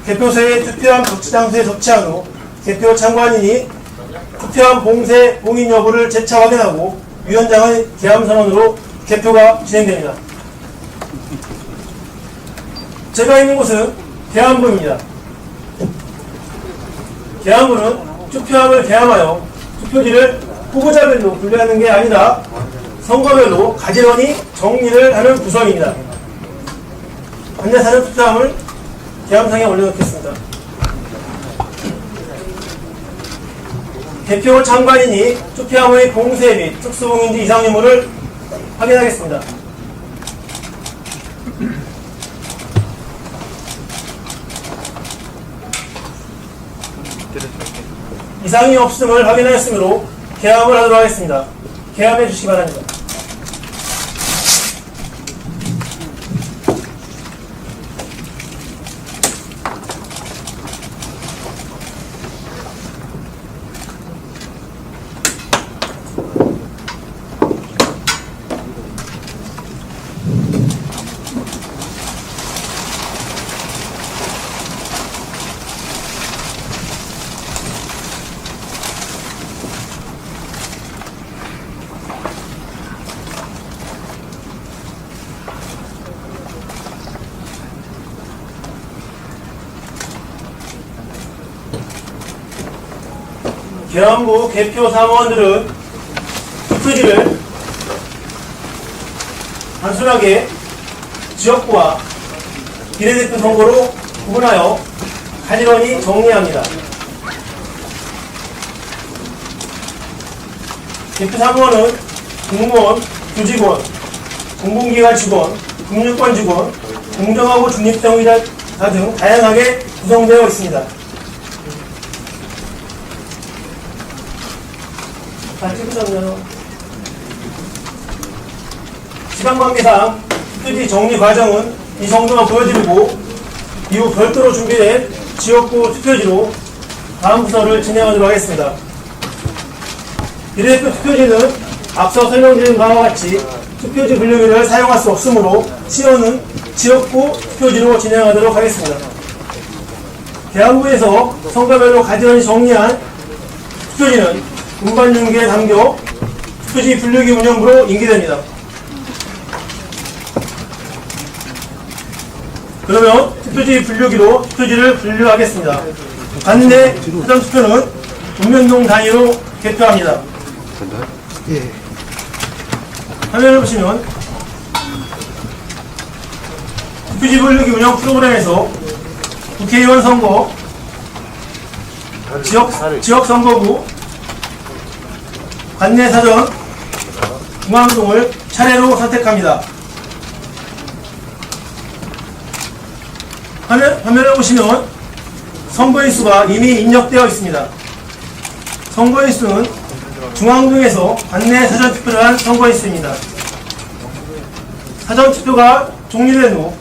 개표소의 투표함 적치 장소에 접치한 후 개표 참관인이 투표함 봉쇄 봉인 여부를 재차 확인하고 위원장의 개함 선언으로 개표가 진행됩니다. 제가 있는 곳은 계엄부입니다. 계엄부는 투표함을 계엄하여 투표지를 후보자별로 분류하는 게 아니라 선거별로 가지런히 정리를 하는 부서입니다. 안내사는 투표함을 계엄상에 올려놓겠습니다. 개표 참관인이 투표함의 봉쇄 및 특수봉인지 이상 유무를 확인하겠습니다. 이상이 없음을 확인하였으므로 계엄을 하도록 하겠습니다. 계엄해 주시기 바랍니다. 계엄부 개표 사무원들은 투표지를 단순하게 지역구와 비례대표 선거로 구분하여 가지런히 정리합니다. 개표 사무원은 공무원, 교직원, 공공기관 직원, 금융권 직원, 공정하고 중립성의자 등 다양하게 구성되어 있습니다. 다 찍으셨나요? 시간 관계상 투표지 정리 과정은 이 정도만 보여드리고 이후 별도로 준비된 지역구 투표지로 다음 부서를 진행하도록 하겠습니다. 비례대표 투표지는 앞서 설명드린 바와 같이 투표지 분류기를 사용할 수 없으므로 시효는 지역구 투표지로 진행하도록 하겠습니다. 계엄부에서 선거별로 가지런히 정리한 투표지는 운반중계에 담겨 투표지 분류기 운영부로 인계됩니다. 그러면 투표지 분류기로 투표지를 분류하겠습니다. 관내 사전투표는 읍면동 단위로 개표합니다. 화면을 보시면 투표지 분류기 운영 프로그램에서 국회의원 선거, 지역선거구, 관내사전, 중앙동을 차례로 선택합니다. 화면을 보시면 선거인수가 이미 입력되어 있습니다. 선거인수는 중앙동에서 관내 사전투표를 한 선거인수입니다. 사전투표가 종료된 후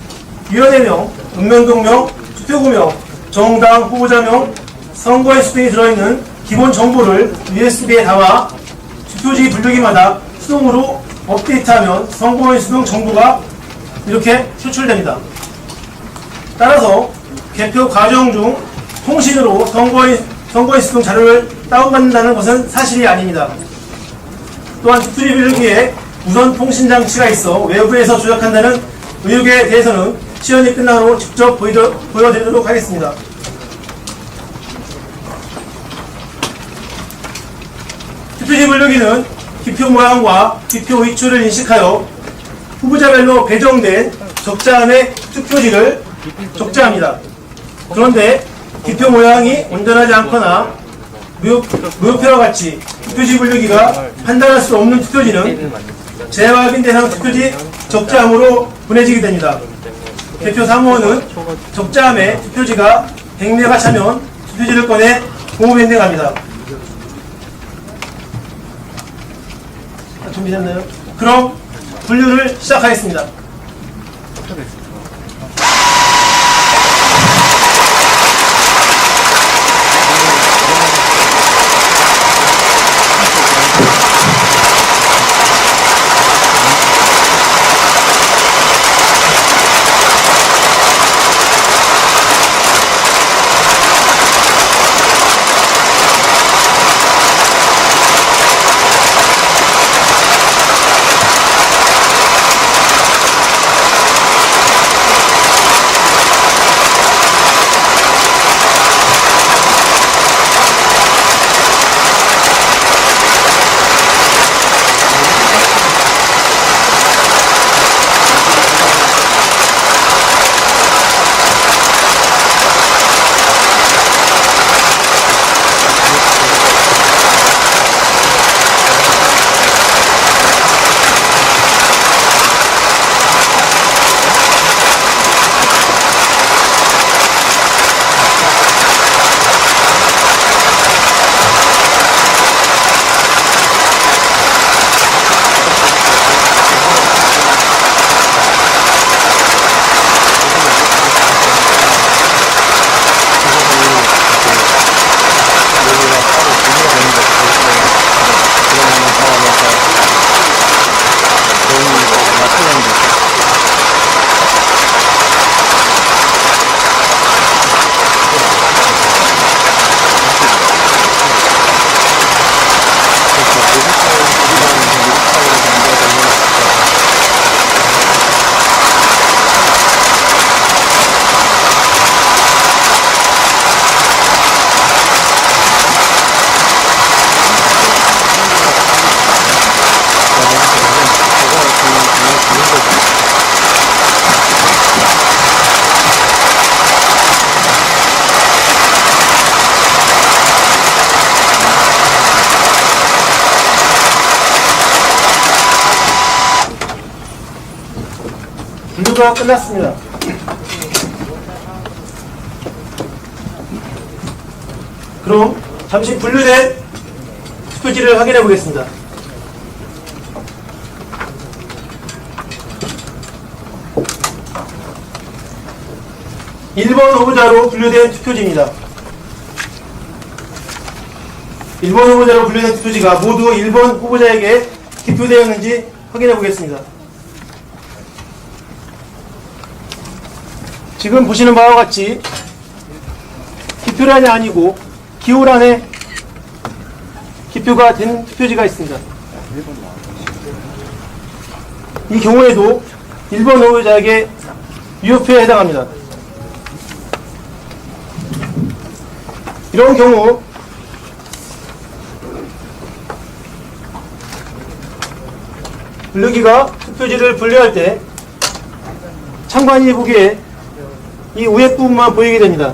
위원회명, 읍면동명, 투표구명, 정당 후보자명, 선거인수 등이 들어있는 기본 정보를 USB에 담아 투표지 분류기마다 수동으로 업데이트하면 선거인수 등 정보가 이렇게 표출됩니다. 따라서 개표 과정 중 통신으로 선거인수 등 자료를 다운받는다는 것은 사실이 아닙니다. 또한 투표지 분류기에 무선 통신 장치가 있어 외부에서 조작한다는 의혹에 대해서는 시연이 끝난 후 직접 보여드리도록 하겠습니다. 투표지 분류기는 기표 모양과 기표 위치를 인식하여 후보자별로 배정된 적자함의 투표지를 적재합니다. 그런데 기표 모양이 온전하지 않거나 무효표와 같이 투표지 분류기가 판단할 수 없는 투표지는 재확인 대상 투표지 적재함으로 보내지게 됩니다. 개표 사무원은 적재함의 투표지가 100매가 차면 투표지를 꺼내 공호밴딩합니다. 준비됐나요? 그럼 분류를 시작하겠습니다. 분류가 끝났습니다. 그럼 잠시 분류된 투표지를 확인해 보겠습니다. 1번 후보자로 분류된 투표지입니다. 1번 후보자로 분류된 투표지가 모두 1번 후보자에게 기표되었는지 확인해 보겠습니다. 지금 보시는 바와 같이 기표란이 아니고 기호란에 기표가 된 투표지가 있습니다. 이 경우에도 1번 후보자에게 유효표에 해당합니다. 이런 경우 분류기가 투표지를 분류할 때 참관인이 보기에 이 위에 부분만 보이게 됩니다.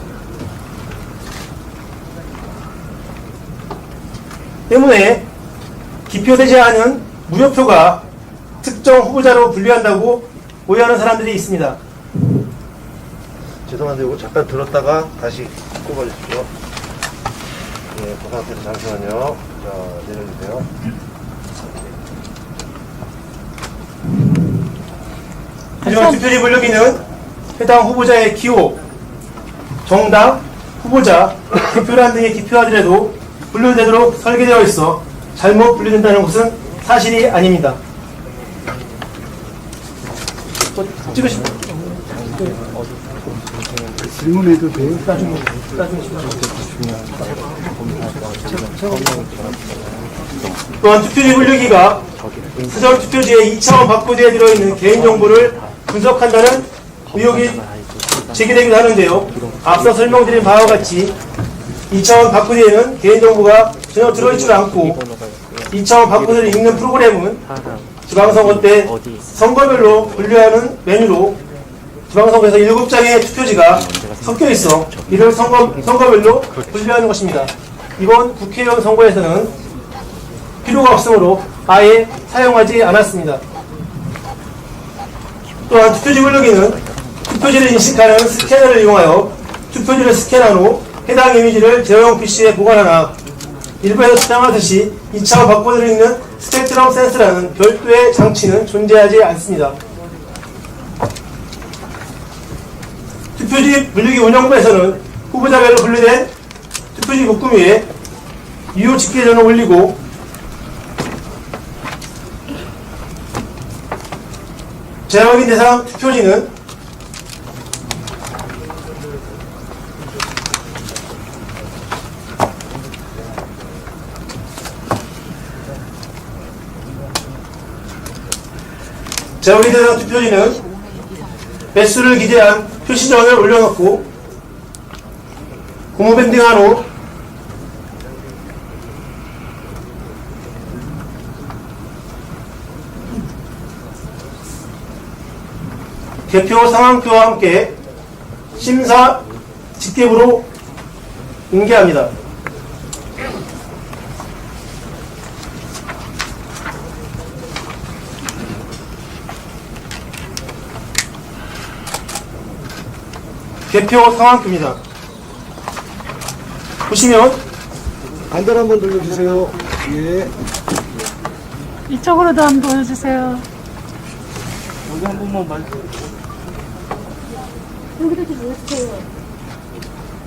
때문에 기표되지 않은 무효표가 특정 후보자로 분류한다고 오해하는 사람들이 있습니다. 죄송한데 이거 잠깐 들었다가 다시 꼽아주십시오. 네, 그 상태에서 잠시만요. 자, 내려주세요. 하지만 투표지 분류기는 해당 후보자의 기호, 정당, 후보자, 기표란 등의 기표하더라도 분류되도록 설계되어 있어 잘못 분류된다는 것은 사실이 아닙니다. 찍으십시오. 질문해도 돼요? 나중에 또한 투표지 분류기가 수정 투표지의 2차원 바코드에 들어있는 개인정보를 분석한다는 의혹이 제기되기도 하는데요. 앞서 설명드린 바와 같이 2차원 바코드에는 개인정보가 전혀 들어있지 않고 2차원 바코드를 읽는 프로그램은 지방선거 때 선거별로 분류하는 메뉴로 지방선거에서 7장의 투표지가 섞여 있어 이를 선거별로 분류하는 것입니다. 이번 국회의원 선거에서는 필요가 없으므로 아예 사용하지 않았습니다. 또한 투표지 분류기는 투표지를 인식하는 스캐너를 이용하여 투표지를 스캔한 후 해당 이미지를 제어용 PC에 보관하나 일부에서 주장하듯이 2차원 바코드를 읽는 스펙트럼 센서라는 별도의 장치는 존재하지 않습니다. 투표지 분류기 운영부에서는 후보자별로 분류된 투표지 묶음 위에 유효 집계전을 올리고 재확인 대상 투표지는 재확인 대상 투표지는 배수를 기재한 표시전을 올려놓고 고무 밴딩한 후 개표 상황표와 함께 심사 직계부로 공개합니다. 개표 상황표입니다. 보시면 안전 한번 돌려주세요. 예. 이쪽으로도 한번 보여주세요. 여기 한 번만 봐주세요.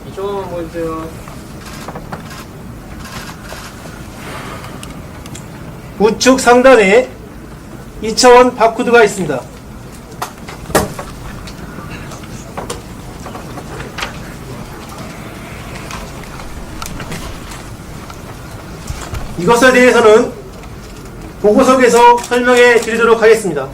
이쪽만 보여주세요. 우측 상단에 2차원 바코드가 있습니다. 이것에 대해서는 보고석에서 설명해 드리도록 하겠습니다.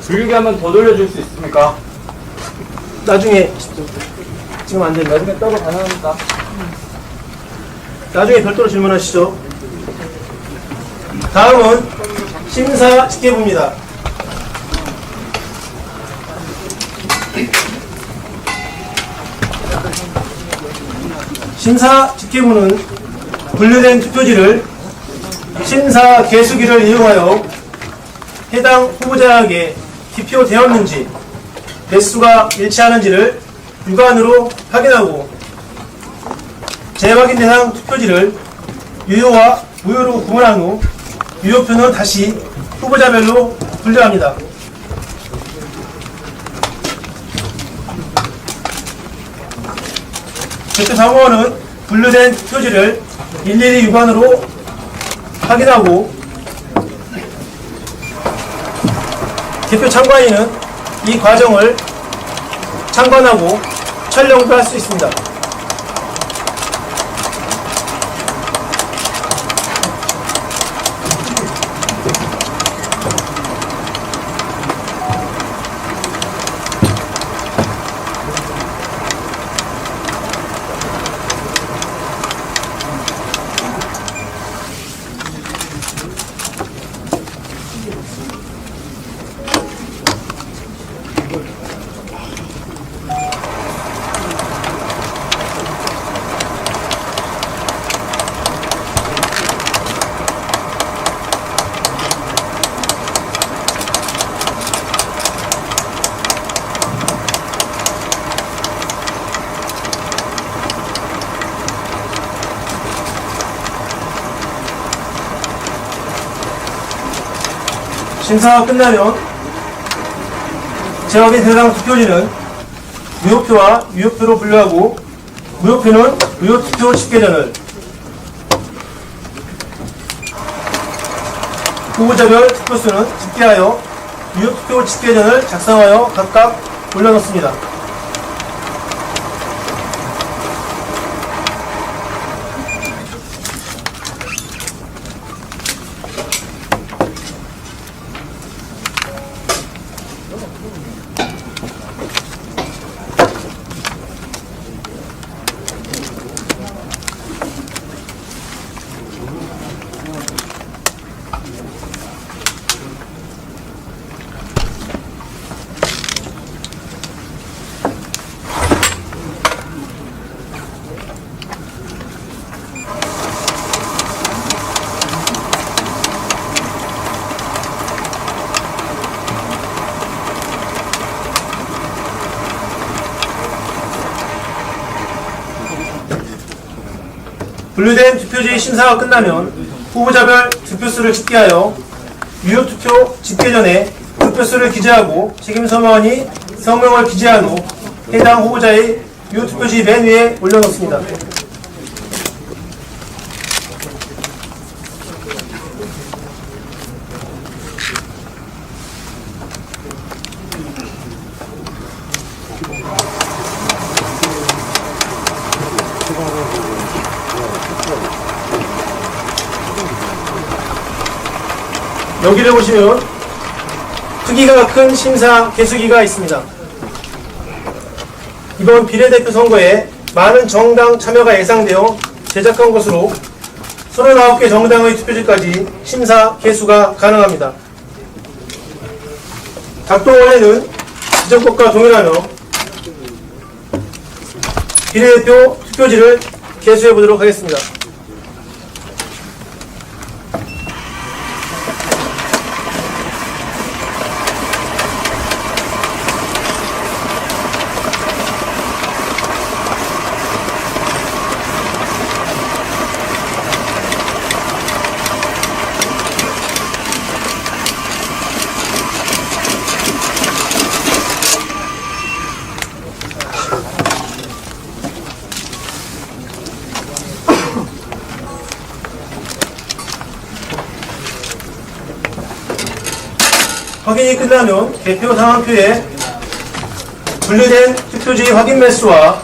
분류기 한번 더 돌려줄 수 있습니까? 나중에 지금 안 됩니다. 나중에 따로 가능합니다. 나중에 별도로 질문하시죠. 다음은 심사 집계부입니다. 심사 집계부는 분류된 투표지를 심사 개수기를 이용하여 해당 후보자에게 기표되었는지 매수가 일치하는지를 육안으로 확인하고 재확인 대상 투표지를 유효와 무효로 구분한 후 유효표는 다시 후보자별로 분류합니다. 개표 사무원은 분류된 투표지를 일일이 육안으로 확인하고 개표 참관인은 이 과정을 참관하고 촬영도 할 수 있습니다. 심사가 끝나면 재확인 대상 투표지는 무효표와 유효표로 분류하고 무효표는 무효투표 집계전을 후보자별 투표수는 집계하여 유효투표 집계전을 작성하여 각각 올려놓습니다. 분류된 투표지 심사가 끝나면 후보자별 득표수를 집계하여 유효투표 집계 전에 득표수를 기재하고 책임서명원이 성명을 기재한 후 해당 후보자의 유효투표지 맨 위에 올려놓습니다. 여기를 보시면 크기가 큰 심사 개수기가 있습니다. 이번 비례대표 선거에 많은 정당 참여가 예상되어 제작한 것으로 39개 정당의 투표지까지 심사 개수가 가능합니다. 작동원에는 지정법과 동일하며 비례대표 투표지를 개수해 보도록 하겠습니다. 확인이 끝나면 개표 상황표에 분류된 투표지 확인 매수와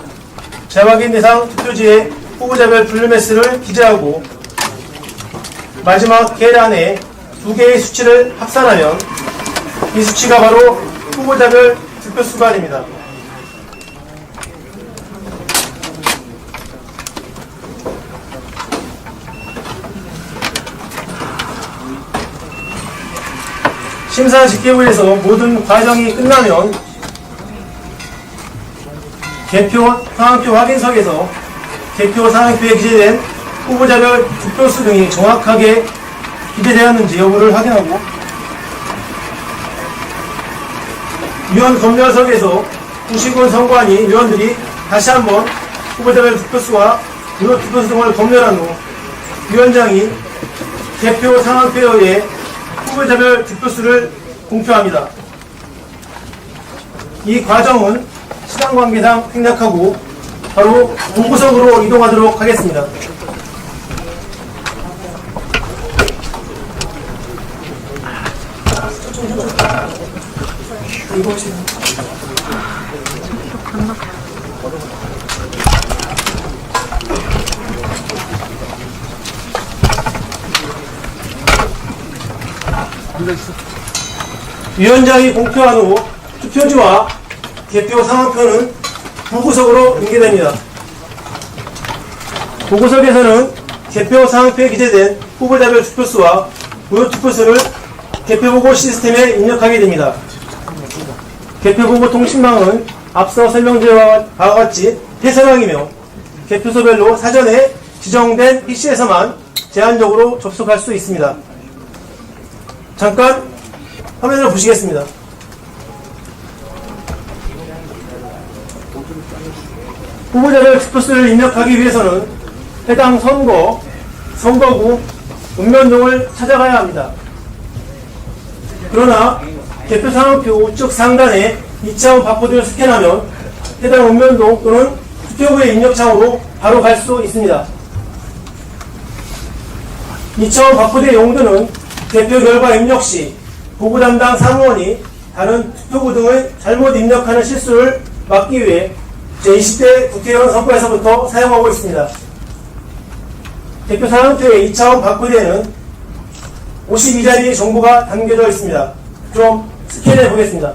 재확인 대상 투표지의 후보자별 분류 매수를 기재하고 마지막 계란에 2개의 수치를 합산하면 이 수치가 바로 후보자별 득표수가 됩니다. 심사 집계부에서 모든 과정이 끝나면 개표 상황표 확인석에서 개표 상황표에 기재된 후보자별 득표수 등이 정확하게 기재되었는지 여부를 확인하고 위원 검열석에서 구시군 선관위 위원들이 다시 한번 후보자별 투표수와 무효 투표수 등을 검열한 후 위원장이 개표 상황표에 의해 후보자별 투표수를 공표합니다. 이 과정은 시간 관계상 생략하고 바로 본부석으로 이동하도록 하겠습니다. 위원장이 공표한 후 투표지와 개표 상황표는 부구석으로 인계됩니다. 부구석에서는 개표 상황표에 기재된 후보자별 투표수와 무효 투표수를 개표보고 시스템에 입력하게 됩니다. 개표보고 통신망은 앞서 설명드린 바와 같이 폐쇄망이며 개표소별로 사전에 지정된 PC에서만 제한적으로 접속할 수 있습니다. 잠깐 화면을 보시겠습니다. 후보자별 투표수를 입력하기 위해서는 해당 선거, 선거구, 읍면동을 찾아가야 합니다. 그러나 개표 상황표 우측 상단에 2차원 바코드를 스캔하면 해당 읍면동 또는 투표구의 입력창으로 바로 갈 수 있습니다. 2차원 바코드의 용도는 개표 결과 입력 시 보고 담당 사무원이 다른 투표구 등의 잘못 입력하는 실수를 막기 위해 제20대 국회의원 선거에서부터 사용하고 있습니다. 개표 상황표의 2차원 바코드에는 52자리의 정보가 담겨져 있습니다. 좀 스캔해 보겠습니다.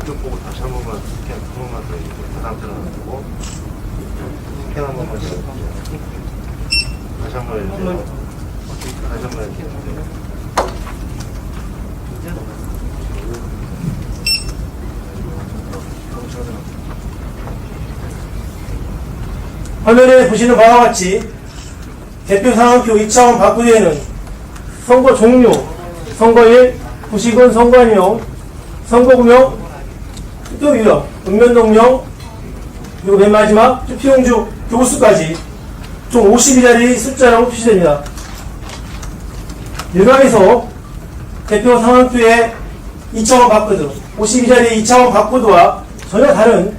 이쪽 보고 다시 한 번만 스캔 한 번만 더 해주세요. 상태를 놔두고 스캔 한 번만 해주세요. 다시 한 번 해주세요. 다시 한 번 해주세요. 화면에 보시는 바와 같이 개표 상황표 2차원 바코드에는 선거 종류, 선거일, 구시군 선관위명, 선거구명, 투표 유형, 읍면동명, 그리고 맨 마지막 투표용지 교수까지 총 52자리 숫자라고 표시됩니다. 일각에서 개표 상황표의 2차원 바코드, 52자리 2차원 바코드와 전혀 다른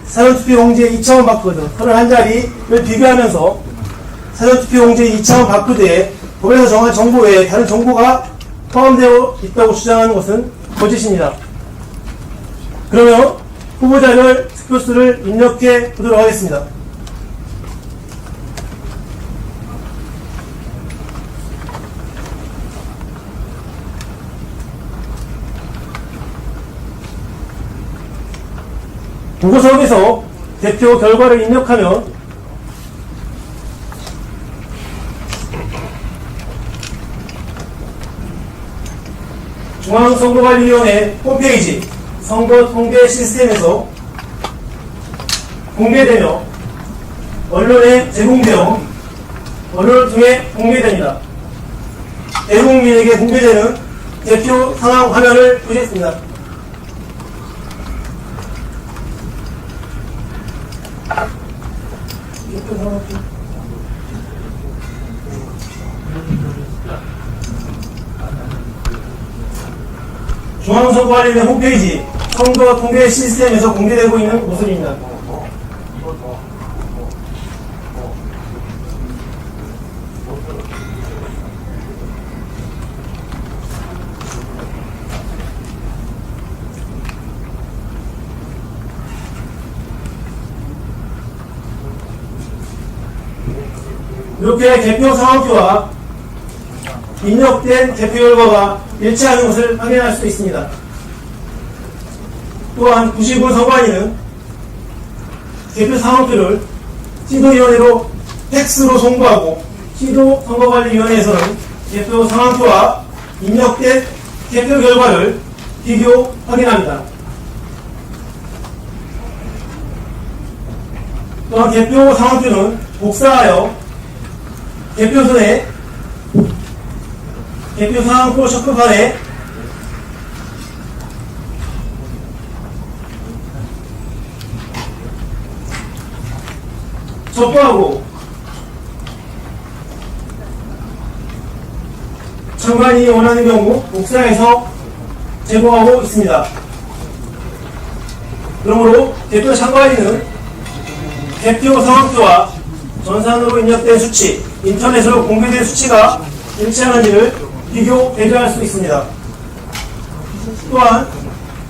사전투표용지의 2차원 바코드 31자리를 비교하면서 사전투표용지의 2차원 바코드에 법에서 정한 정보 외에 다른 정보가 포함되어 있다고 주장하는 것은 거짓입니다. 그러면 후보자별 투표수를 입력해 보도록 하겠습니다. 보고석에서 대표 결과를 입력하면 중앙선거관리위원회 홈페이지 선거통계 시스템에서 공개되며 언론에 제공되어 언론을 통해 공개됩니다. 대국민에게 공개되는 대표 상황 화면을 보시겠습니다. 중앙선거관리위원회 홈페이지 선거통계 시스템에서 공개되고 있는 모습입니다. 이렇게 개표 상황표와 입력된 개표 결과가 일치하는 것을 확인할 수 있습니다. 또한 구시군 선관위는 개표 상황표를 시도위원회로 팩스로 송부하고 시도선거관리위원회에서는 개표 상황표와 입력된 개표 결과를 비교 확인합니다. 또한 개표 상황표는 복사하여 개표선에 개표 상황표 셔크판에 첩보하고 장관이 원하는 경우 옥상에서 제공하고 있습니다. 그러므로 대표 장관인은 대표 상황표와 전산으로 입력된 수치, 인터넷으로 공개된 수치가 일치하는지를 비교, 배제할 수 있습니다. 또한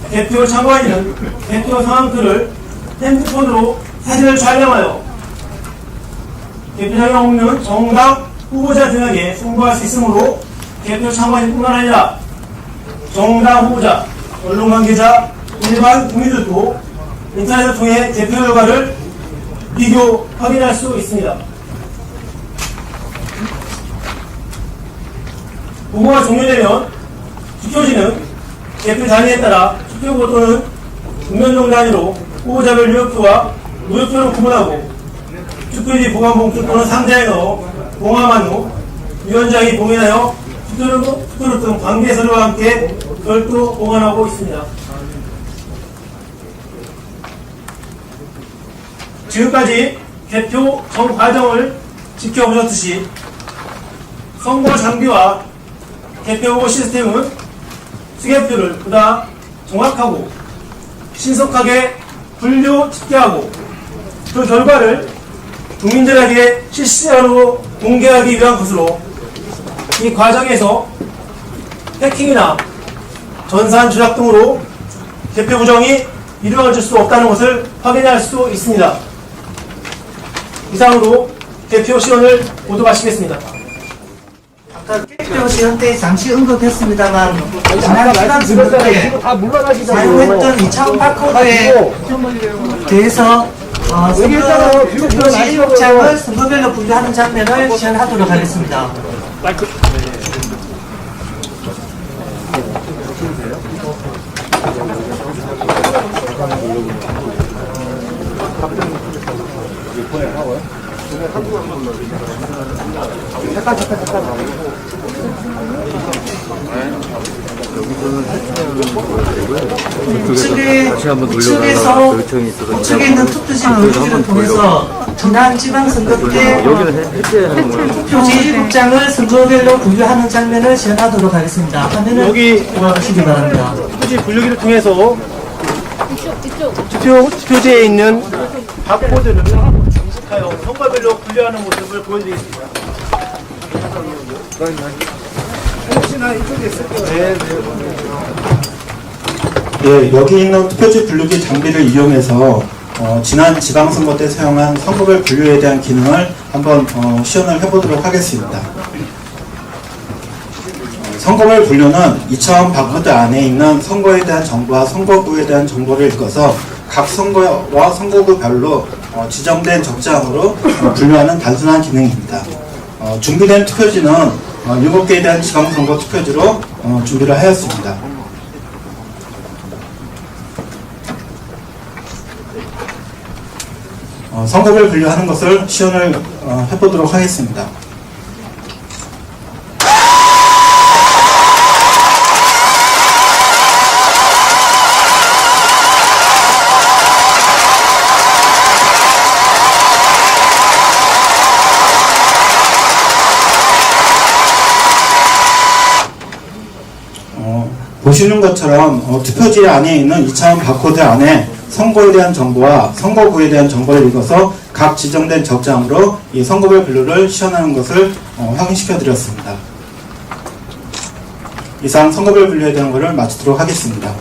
대표 장관인은 대표 상황표를 핸드폰으로 사진을 촬영하여 대표장이 없는 정당 후보자 등에게 송부할 수 있으므로 대표 장관인뿐만 아니라 정당 후보자, 언론 관계자, 일반 국민들도 인터넷을 통해 대표 결과를 비교, 확인할 수 있습니다. 보고가 종료되면 투표지는 대표 단위에 따라 투표구 또는 국면동 단위로 후보자별 유효표와 무효표로 구분하고 투표지 보관봉투 또는 상자에 넣어 봉함한 후 위원장이 봉인하여 투표로 등 관계서류와 함께 별도 보관하고 있습니다. 지금까지 개표 전 과정을 지켜보셨듯이 선거 장비와 개표 시스템은 수개표를 보다 정확하고 신속하게 분류 집계하고 그 결과를 국민들에게 실시간으로 공개하기 위한 것으로 이 과정에서 해킹이나 전산 조작 등으로 개표 부정이 이루어질 수 없다는 것을 확인할 수 있습니다. 이상으로 개표 시연을 모두 마치겠습니다. 아까 개표 시연 때 잠시 언급했습니다만 지난 기간 선거 때 사용했던 2000 바코드에 대해서 선거 투표지 입장을 선거별로 분류하는 장면을 시연하도록 하겠습니다. 우측에서 우측에 있는 투표지 분류기를 통해서 지난 지방선거 때 투표지 입장을 선거별로 분류하는 장면을 시연하도록 하겠습니다. 화면을 여기 보시기 바랍니다. 투표지 분류기를 통해서 투표지에 있는 바코드를 인식하여 선거별로 분류하는 모습을 보여드리겠습니다. 예, 여기 있는 투표지 분류기 장비를 이용해서 지난 지방선거 때 사용한 선거별 분류에 대한 기능을 한번 시연을 해보도록 하겠습니다. 선거별 분류는 2000 바코드 안에 있는 선거에 대한 정보와 선거구에 대한 정보를 읽어서 각 선거와 선거구별로 지정된 적장으로 분류하는 단순한 기능입니다. 준비된 투표지는 7개에 대한 지방선거 투표지로 준비를 하였습니다. 선거별 분류하는 것을 시연을 해보도록 하겠습니다. 보시는 것처럼 투표지 안에 있는 2차원 바코드 안에 선거에 대한 정보와 선거구에 대한 정보를 읽어서 각 지정된 적장으로 이 선거별 분류를 시연하는 것을 확인시켜 드렸습니다. 이상 선거별 분류에 대한 것을 마치도록 하겠습니다.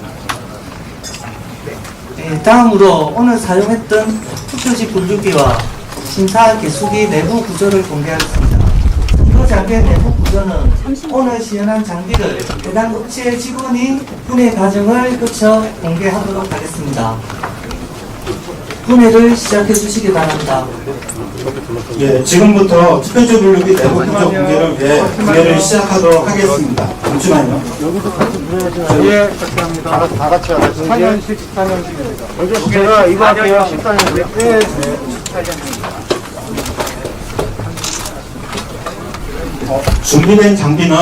네, 다음으로 오늘 사용했던 투표지 분류기와 심사 개수기 내부 구조를 공개하겠습니다. 선거 장비의 내부 구조는 오늘 시연한 장비를 해당 업체 직원이 분해 과정을 거쳐 공개하도록 하겠습니다. 분해를 시작해 주시기 바랍니다. 예, 지금부터 투표지 분류기 내부 구조 공개를 위해 공개를 시작하도록 하겠습니다. 잠시만요. 예, 그렇게 합니다. 다 같이 하자. 14년식, 14년식입니다. 제가 이거 할게요. 14년식. 네, 14년입니다. 준비된 장비는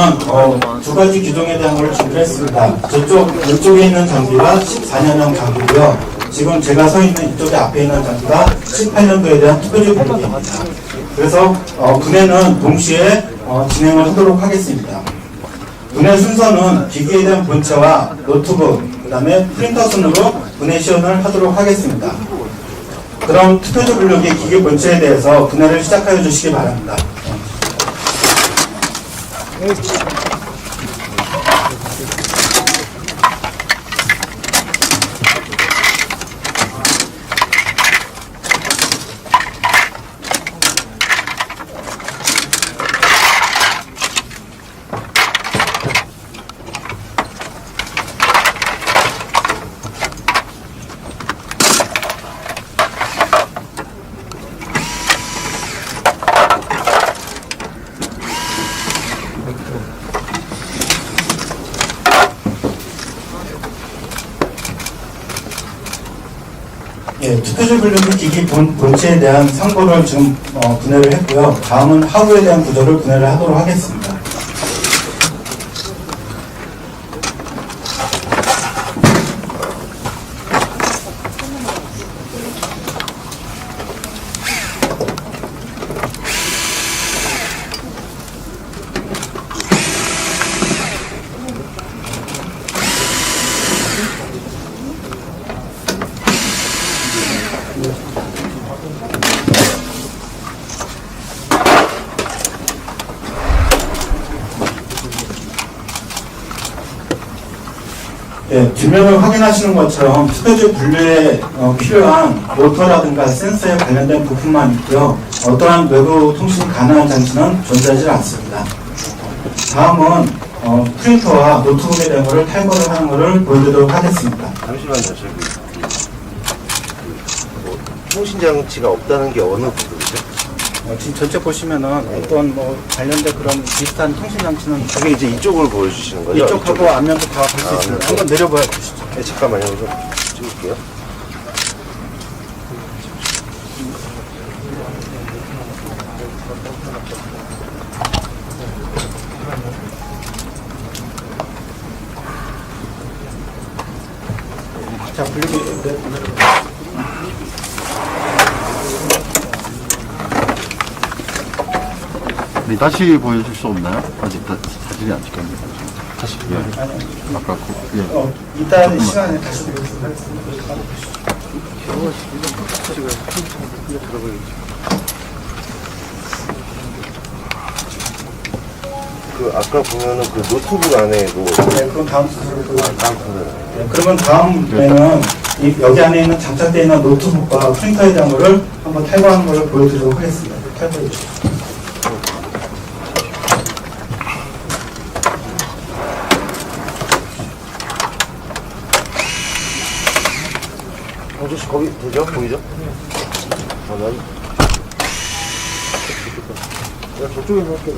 두 가지 기종에 대한 걸 준비했습니다. 저쪽 왼쪽에 있는 장비가 14년형 장비고요. 지금 제가 서 있는 이쪽에 앞에 있는 장비가 18년도에 대한 투표지 분류기입니다. 그래서 분해는 동시에 진행을 하도록 하겠습니다. 분해 순서는 기기에 대한 본체와 노트북, 그 다음에 프린터 순으로 분해 시연을 하도록 하겠습니다. 그럼 투표지 분류기 기기 본체에 대해서 분해를 시작하여 주시기 바랍니다. 예, 투표지 분류기 기기 본체에 대한 선고를 지금 분해를 했고요. 다음은 하부에 대한 구조를 분해를 하도록 하겠습니다. 예, 뒷면을 확인하시는 것처럼 투표지 분류에 필요한 모터라든가 센서에 관련된 부품만 있고요. 어떠한 외부 통신이 가능한 장치는 존재하지 않습니다. 다음은 프린터와 노트북에 대한 것을 탈거를 하는 것을 보여드리도록 하겠습니다. 잠시만요. 저기 통신 장치가 없다는 게 어느 부분이죠? 지금 전체 보시면은 어떤 관련된 그런 비슷한 통신 장치는 그게 이제 이쪽을 보여주시는 거죠? 이쪽하고 앞면도 다 볼 수 있습니다. 한번 내려봐 주시죠. 네, 잠깐만요. 좀 찍을게요. 자, 분류기 네, 다시 보여줄 수 없나요? 아직 사진이 안 찍혔네요. 다시. 예. 아까 예. 이따 시간에 다시 드리도록 하겠습니다. 그 아까 보면은 그 노트북 안에도 네, 그럼 다음 순서로 다음 분은 네, 그러면 다음에는 여기 안에 있는 장착되어 있는 노트북과 프린터에 대한 것을 한번 탈거하는 것을 보여드리도록 하겠습니다. 탈거해 주시죠. 정주씨 거기 되죠? 보이죠? 난 내가 저쪽에서 할게.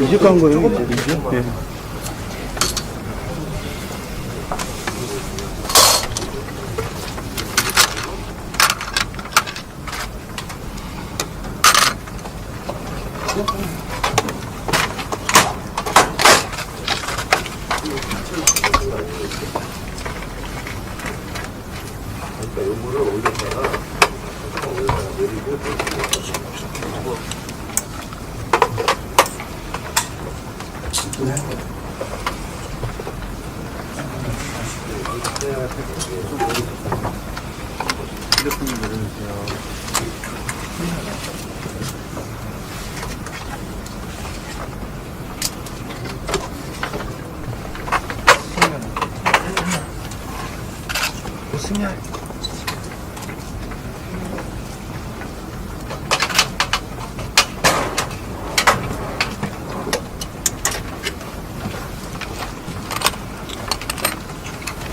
이제 간 거예요, 이제. 예.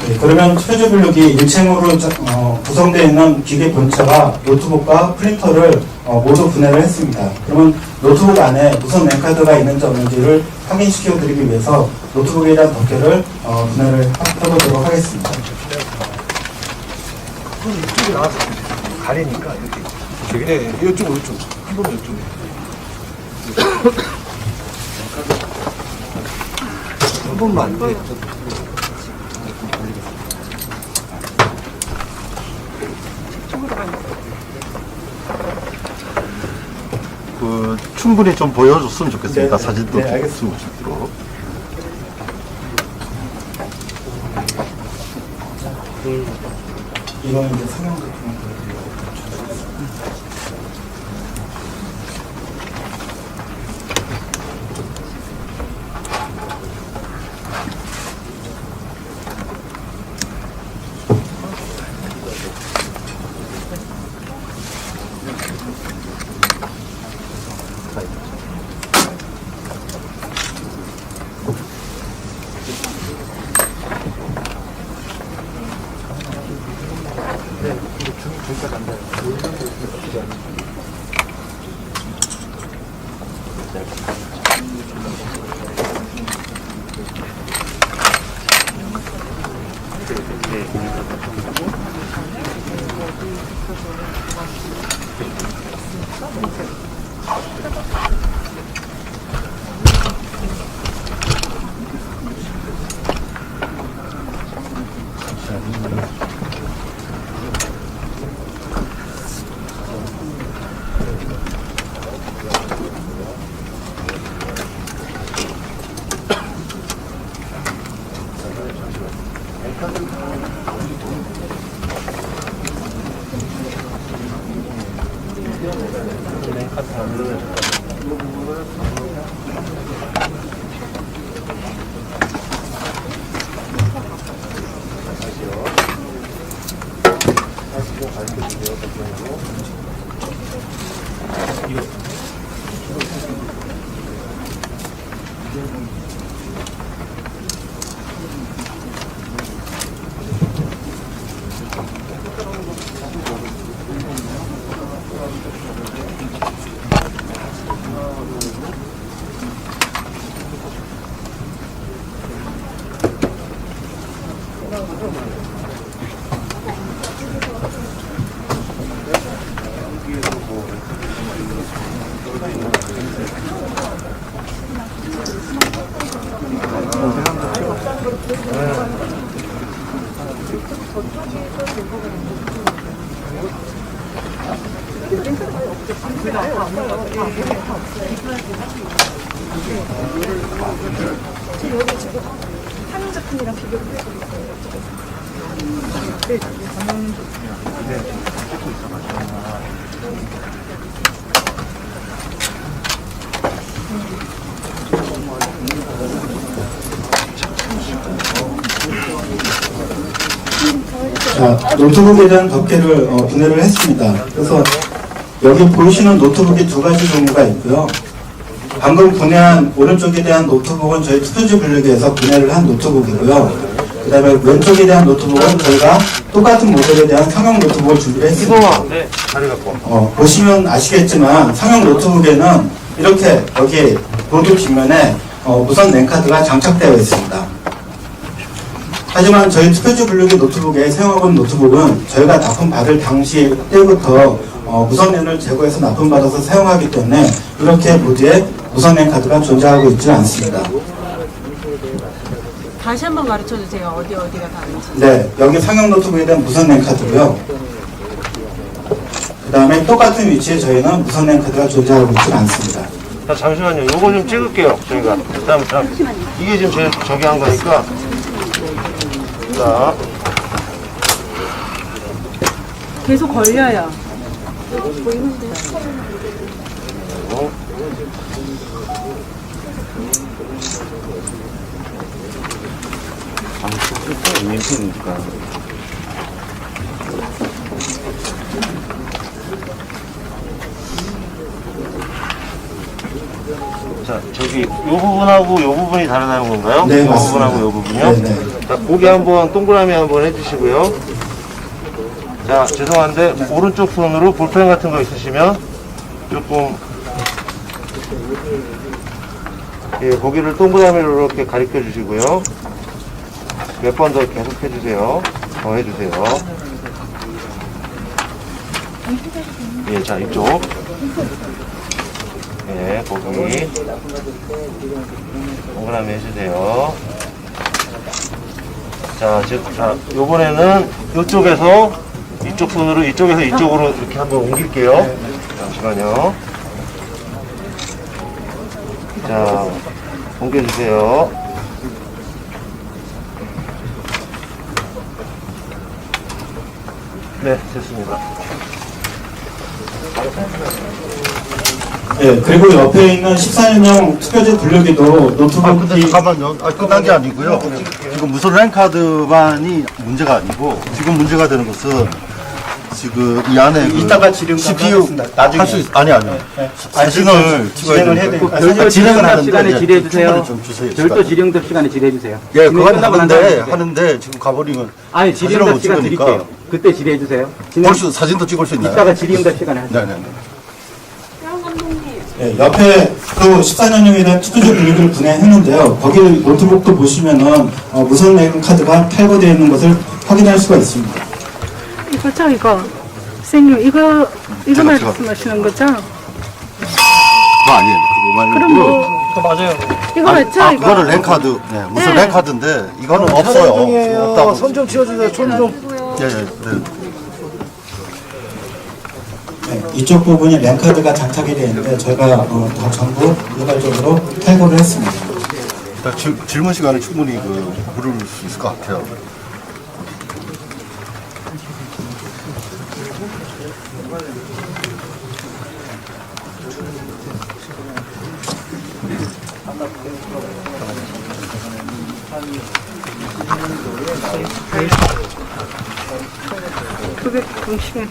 네, 그러면 투표지 분류기 일체형으로 구성되어 있는 기계 본체와 노트북과 프린터를 모두 분해를 했습니다. 그러면 노트북 안에 무선 랜카드가 있는지 없는지를 확인시켜 드리기 위해서 노트북에 대한 덮개를 분해를 해보도록 하겠습니다. 이쪽에 나와서 가리니까 이렇게. 네, 이쪽으로 이쪽. 한 번만 이쪽에. 한 번만. 네. 충분히 좀 보여줬으면 좋겠습니다. 네, 사진도 네, 알겠습니다. 찍을 수 있도록. 이거는 이제 성형 제품. 자, 노트북에 대한 덮개를 분해를 했습니다. 그래서 여기 보이시는 노트북이 두 가지 종류가 있고요. 방금 분해한 오른쪽에 대한 노트북은 저희 투표지 분류기에서 분해를 한 노트북이고요. 그 다음에 왼쪽에 대한 노트북은 저희가 똑같은 모델에 대한 상용 노트북을 준비를 했습니다. 네, 자리 갖고. 보시면 아시겠지만 상용 노트북에는 이렇게 여기 보드 뒷면에 무선 랜카드가 장착되어 있습니다. 하지만 저희 투표지 분류기 노트북에 사용하고 있는 노트북은 저희가 납품받을 당시 때부터 무선랜을 제거해서 납품받아서 사용하기 때문에 이렇게 보드에 무선랜 카드가 존재하고 있지 않습니다. 다시 한번 가르쳐 주세요. 어디가 다른지. 네, 여기 상용 노트북에 대한 무선랜 카드고요. 그 다음에 똑같은 위치에 저희는 무선랜 카드가 존재하고 있지 않습니다. 자, 잠시만요. 요거 좀 찍을게요. 저희가. 그다음에 이게 지금 제일 저기 한 거니까. 자. 계속 걸려요. 자, 저기 요 부분하고 요 부분이 다르다는 건가요? 네, 요 맞습니다. 부분하고 요 부분이요? 네, 네. 자, 고기 한번 동그라미 한번 해주시고요. 자, 죄송한데 오른쪽 손으로 볼펜 같은 거 있으시면 조금 예, 고기를 동그라미로 이렇게 가리켜 주시고요. 몇 번 더 계속 해주세요. 더 해주세요. 예, 자, 이쪽. 예, 고기. 동그라미 해주세요. 자, 자, 요번에는 이쪽에서 이쪽 손으로 이쪽에서 이쪽으로 이렇게 한번 옮길게요. 잠시만요. 자, 옮겨주세요. 네, 됐습니다. 예, 그리고 옆에 있는 14인용 투표지 분류기도 노트북이 잠깐만요. 끝난 게 아니고요. 지금 무선 랜카드만이 문제가 아니고 지금 문제가 되는 것은 지금 이 안에 이따가 지령 CPU 나중에. 할 수 아니요. 사진을 찍어야 진행을 해야 되니까. 돼요. 진행을 하는데 시간에 질의해 주세요. 충분히 좀 주세요. 별도 질의응답 시간에 질의해 주세요. 예, 그건 끝나고 난 다음에 하는데 지금 가버리면 아니 사진을 질의응답 못 시간 찍으니까. 드릴게요. 그때 질의해 주세요. 벌써 사진도 찍을 수 있나요? 이따가 질의응답 시간에 하세요. 네네. 예, 옆에 또 14년형에 대한 투표지 분류기를 분해했는데요. 거기 노트북도 보시면은 무선 랜 카드가 탈거되어 있는 것을 확인할 수가 있습니다. 이거죠, 이거. 선생님, 이거 제가- 말씀하시는 거죠? 그거 아니에요. 그거 그럼 말고. 이거 맞죠, 이거? 그거는 랜카드, 네, 무슨 네. 랜카드인데 이거는 없어요. 없다고. 손 좀 치워주세요. 손 좀. 예, 예, 네. 네, 이쪽 부분이 랜카드가 장착이 되어 있는데 저희가 다 전부 일괄적으로 탈거를 했습니다. 일단 질문 시간에 충분히 물을 수 있을 것 같아요. 그게 동시에.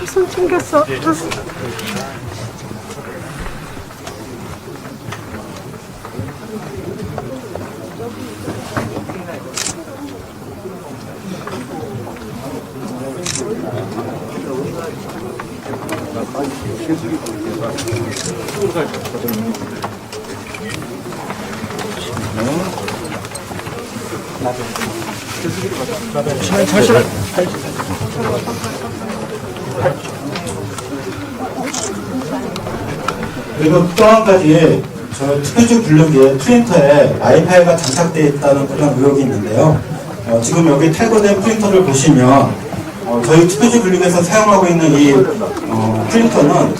손 챙겼어. 그리고 또 한 가지 저 투표지 분류기에 프린터에 와이파이가 장착되어 있다는 그런 의혹이 있는데요. 지금 여기 탈거된 프린터를 보시면 저희 투표지 분류기에서 사용하고 있는 이 프린터는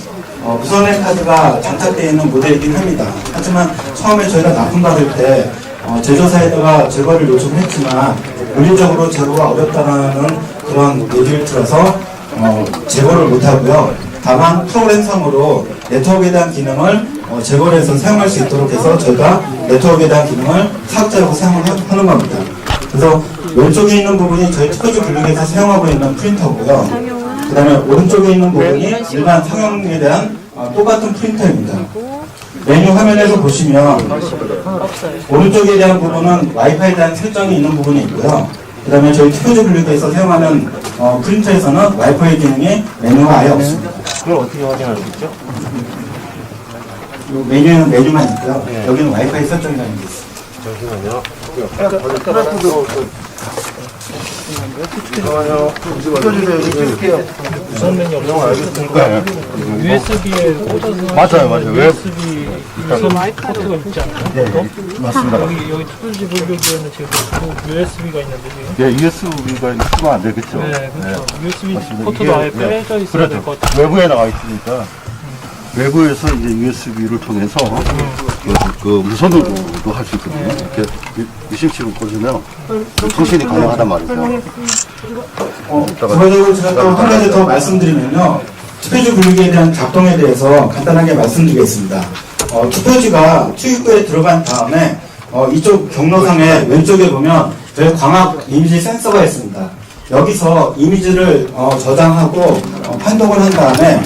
무선 랜 카드가 장착되어 있는 모델이긴 합니다. 하지만 처음에 저희가 납품받을 때 제조사에다가 제거를 요청했지만 물리적으로 제거가 어렵다는 그런 얘기를 들어서 제거를 못하고요. 다만 프로그램상으로 네트워크에 대한 기능을 제거를 해서 사용할 수 있도록 해서 저희가 네트워크에 대한 기능을 사업자라고 사용을 하는 겁니다. 그래서 왼쪽에 있는 부분이 저희 투표지 분류기에서 사용하고 있는 프린터고요. 그 다음에 오른쪽에 있는 부분이 일반 상용에 대한 똑같은 프린터입니다. 메뉴 화면에서 보시면 오른쪽에 대한 부분은 와이파이에 대한 설정이 있는 부분이 있고요. 그 다음에 저희 투표지 분류기에서 사용하는 프린터에서는 와이파이 기능이 메뉴가 아예 없습니다. 그걸 어떻게 확인할 수 있죠? 요 메뉴에는 메뉴만 있고요. 여기는 와이파이 설정이라는 게 있습니다. 잠시만요. 잠깐만요. 찍어주세요. 찍을게요. 무선 메뉴 없는 알겠습니까? USB에 꽂아서 맞아요. 왜? USB 무선 포트가 있지 않나요? 네, 맞습니다. 여기 투표지 분류기에는 지금 USB가 있는데 지금. 예, USB가 있으면 안 되겠죠. 네, 그렇죠. USB 맞습니다. 포트도 이게, 아예 빼져 있어야 될 것 같아요. 외부에 나와 있으니까 외부에서 이제 USB를 통해서 그 무선으로도 할 수 있거든요. 이렇게 유심칩을 꽂으면 통신이 가능하단 말이죠. 부가적으로 제가 또 한 가지 더 말씀드리면요. 투표지 분류기에 대한 작동에 대해서 간단하게 말씀드리겠습니다. 투표지가 투입구에 들어간 다음에 이쪽 경로상의 왼쪽에 보면 저희 광학 이미지 센서가 있습니다. 여기서 이미지를 저장하고 판독을 한 다음에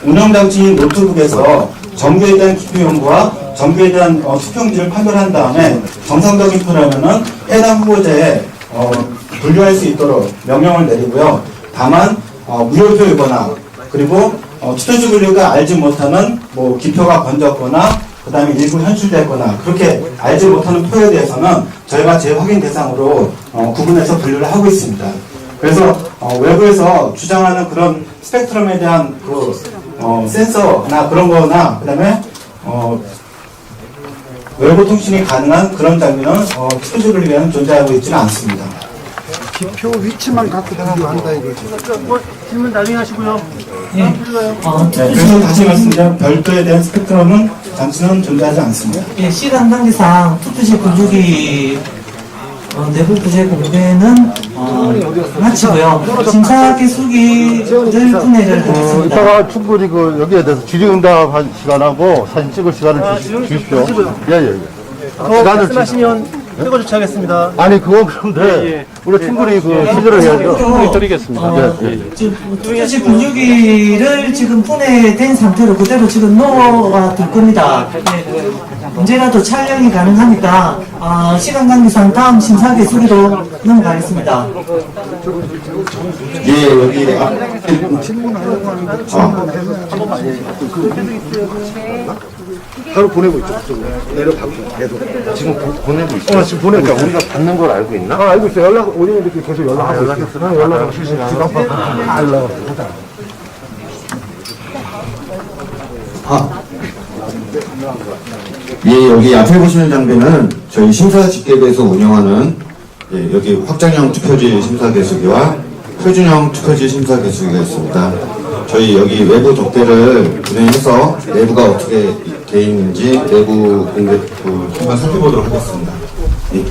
운영장치인 노트북에서 정부에 대한 기표 연구와 정부에 대한 투표용지를 판별한 다음에 정상적인 표라면은 해당 후보자에 분류할 수 있도록 명령을 내리고요. 다만 무효표이거나 그리고 투표지 분류가 알지 못하는 뭐 기표가 건졌거나 그 다음에 일부 현실됐거나 그렇게 알지 못하는 표에 대해서는 저희가 재확인 대상으로 구분해서 분류를 하고 있습니다. 그래서 외부에서 주장하는 그런 스펙트럼에 대한 그 센서나 그런 거나 그 다음에 외부 통신이 가능한 그런 장비는 투표지 분류에는 존재하고 있지는 않습니다. 기표 위치만 갖고 분류한다 이거죠. 질문 나중에 하시고요. 예. 그래서 다시 말씀드리면 별도에 대한 스펙트럼은 장치는 존재하지 않습니다. 예, 시간 단계상 투표지 분류기 내부 부재 공개는 마치고요. 심사 개수기를 분해를 하겠습니다. 이따가 충분히 여기에 대해서 질의응답 시간하고 사진 찍을 시간을 주십시오. 예. 말씀하시면 최고 조치하겠습니다. 아니 그건 그런데 우리 충분히 취재를 해야죠. 드리겠습니다. 투표지 분류기를 지금 분해된 상태로 그대로 지금 놓아둘 겁니다. 언제라도 촬영이 가능하니까 시간 관계상 다음 심사 개수기로 넘어가겠습니다. 예, 여기 바로 보내고 있죠. 내려가고 계속. 지금 보내고 있어요. 지금 보내고 있어요. 우리가 받는 걸 알고 있나? 알고 있어요. 우리는 이렇게 계속 연락하고 있어요. 연락하고 실시간. 다 연락하고 예, 여기 앞에 보시는 장비는 저희 심사집계부에서 운영하는 여기 확장형 투표지 심사 개수기와 표준형 투표지 심사 개수기가 있습니다. 저희 여기 외부 덮개를 분해해서 내부가 어떻게 되어 있는지 내부 공개 한번 살펴보도록 하겠습니다. 예.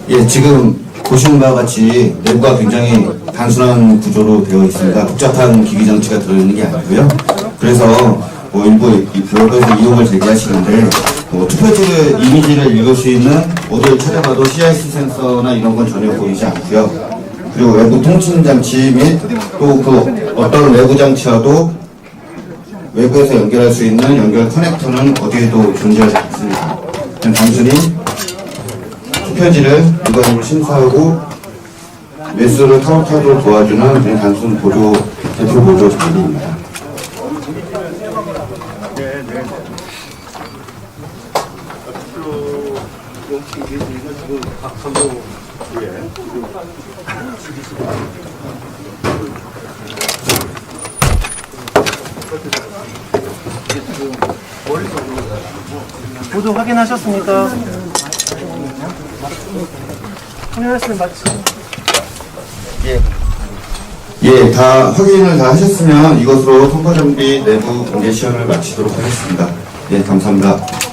예, 지금 보시는 바와 같이 내부가 굉장히 단순한 구조로 되어 있습니다. 복잡한 기기 장치가 들어있는 게 아니고요. 그래서 일부 블로그에서 이용을 제기하시는데 투표지의 이미지를 읽을 수 있는 어디를 찾아봐도 CIC 센서나 이런 건 전혀 보이지 않고요. 그리고 외부 통신 장치 및 또 그 어떤 외부 장치와도 외부에서 연결할 수 있는 연결 커넥터는 어디에도 존재하지 않습니다. 그냥 단순히 투표지를 일괄적으로 심사하고 매수를 카운트하도록 도와주는 그냥 단순 보조, 대표 보조 장비입니다. 용치 이미지가 지금 각 선거 모두 확인하셨습니까? 확인하시면 맞죠? 예, 다 확인을 다 하셨으면 이것으로 선거정비 내부 공개 시연을 마치도록 하겠습니다. 예, 감사합니다.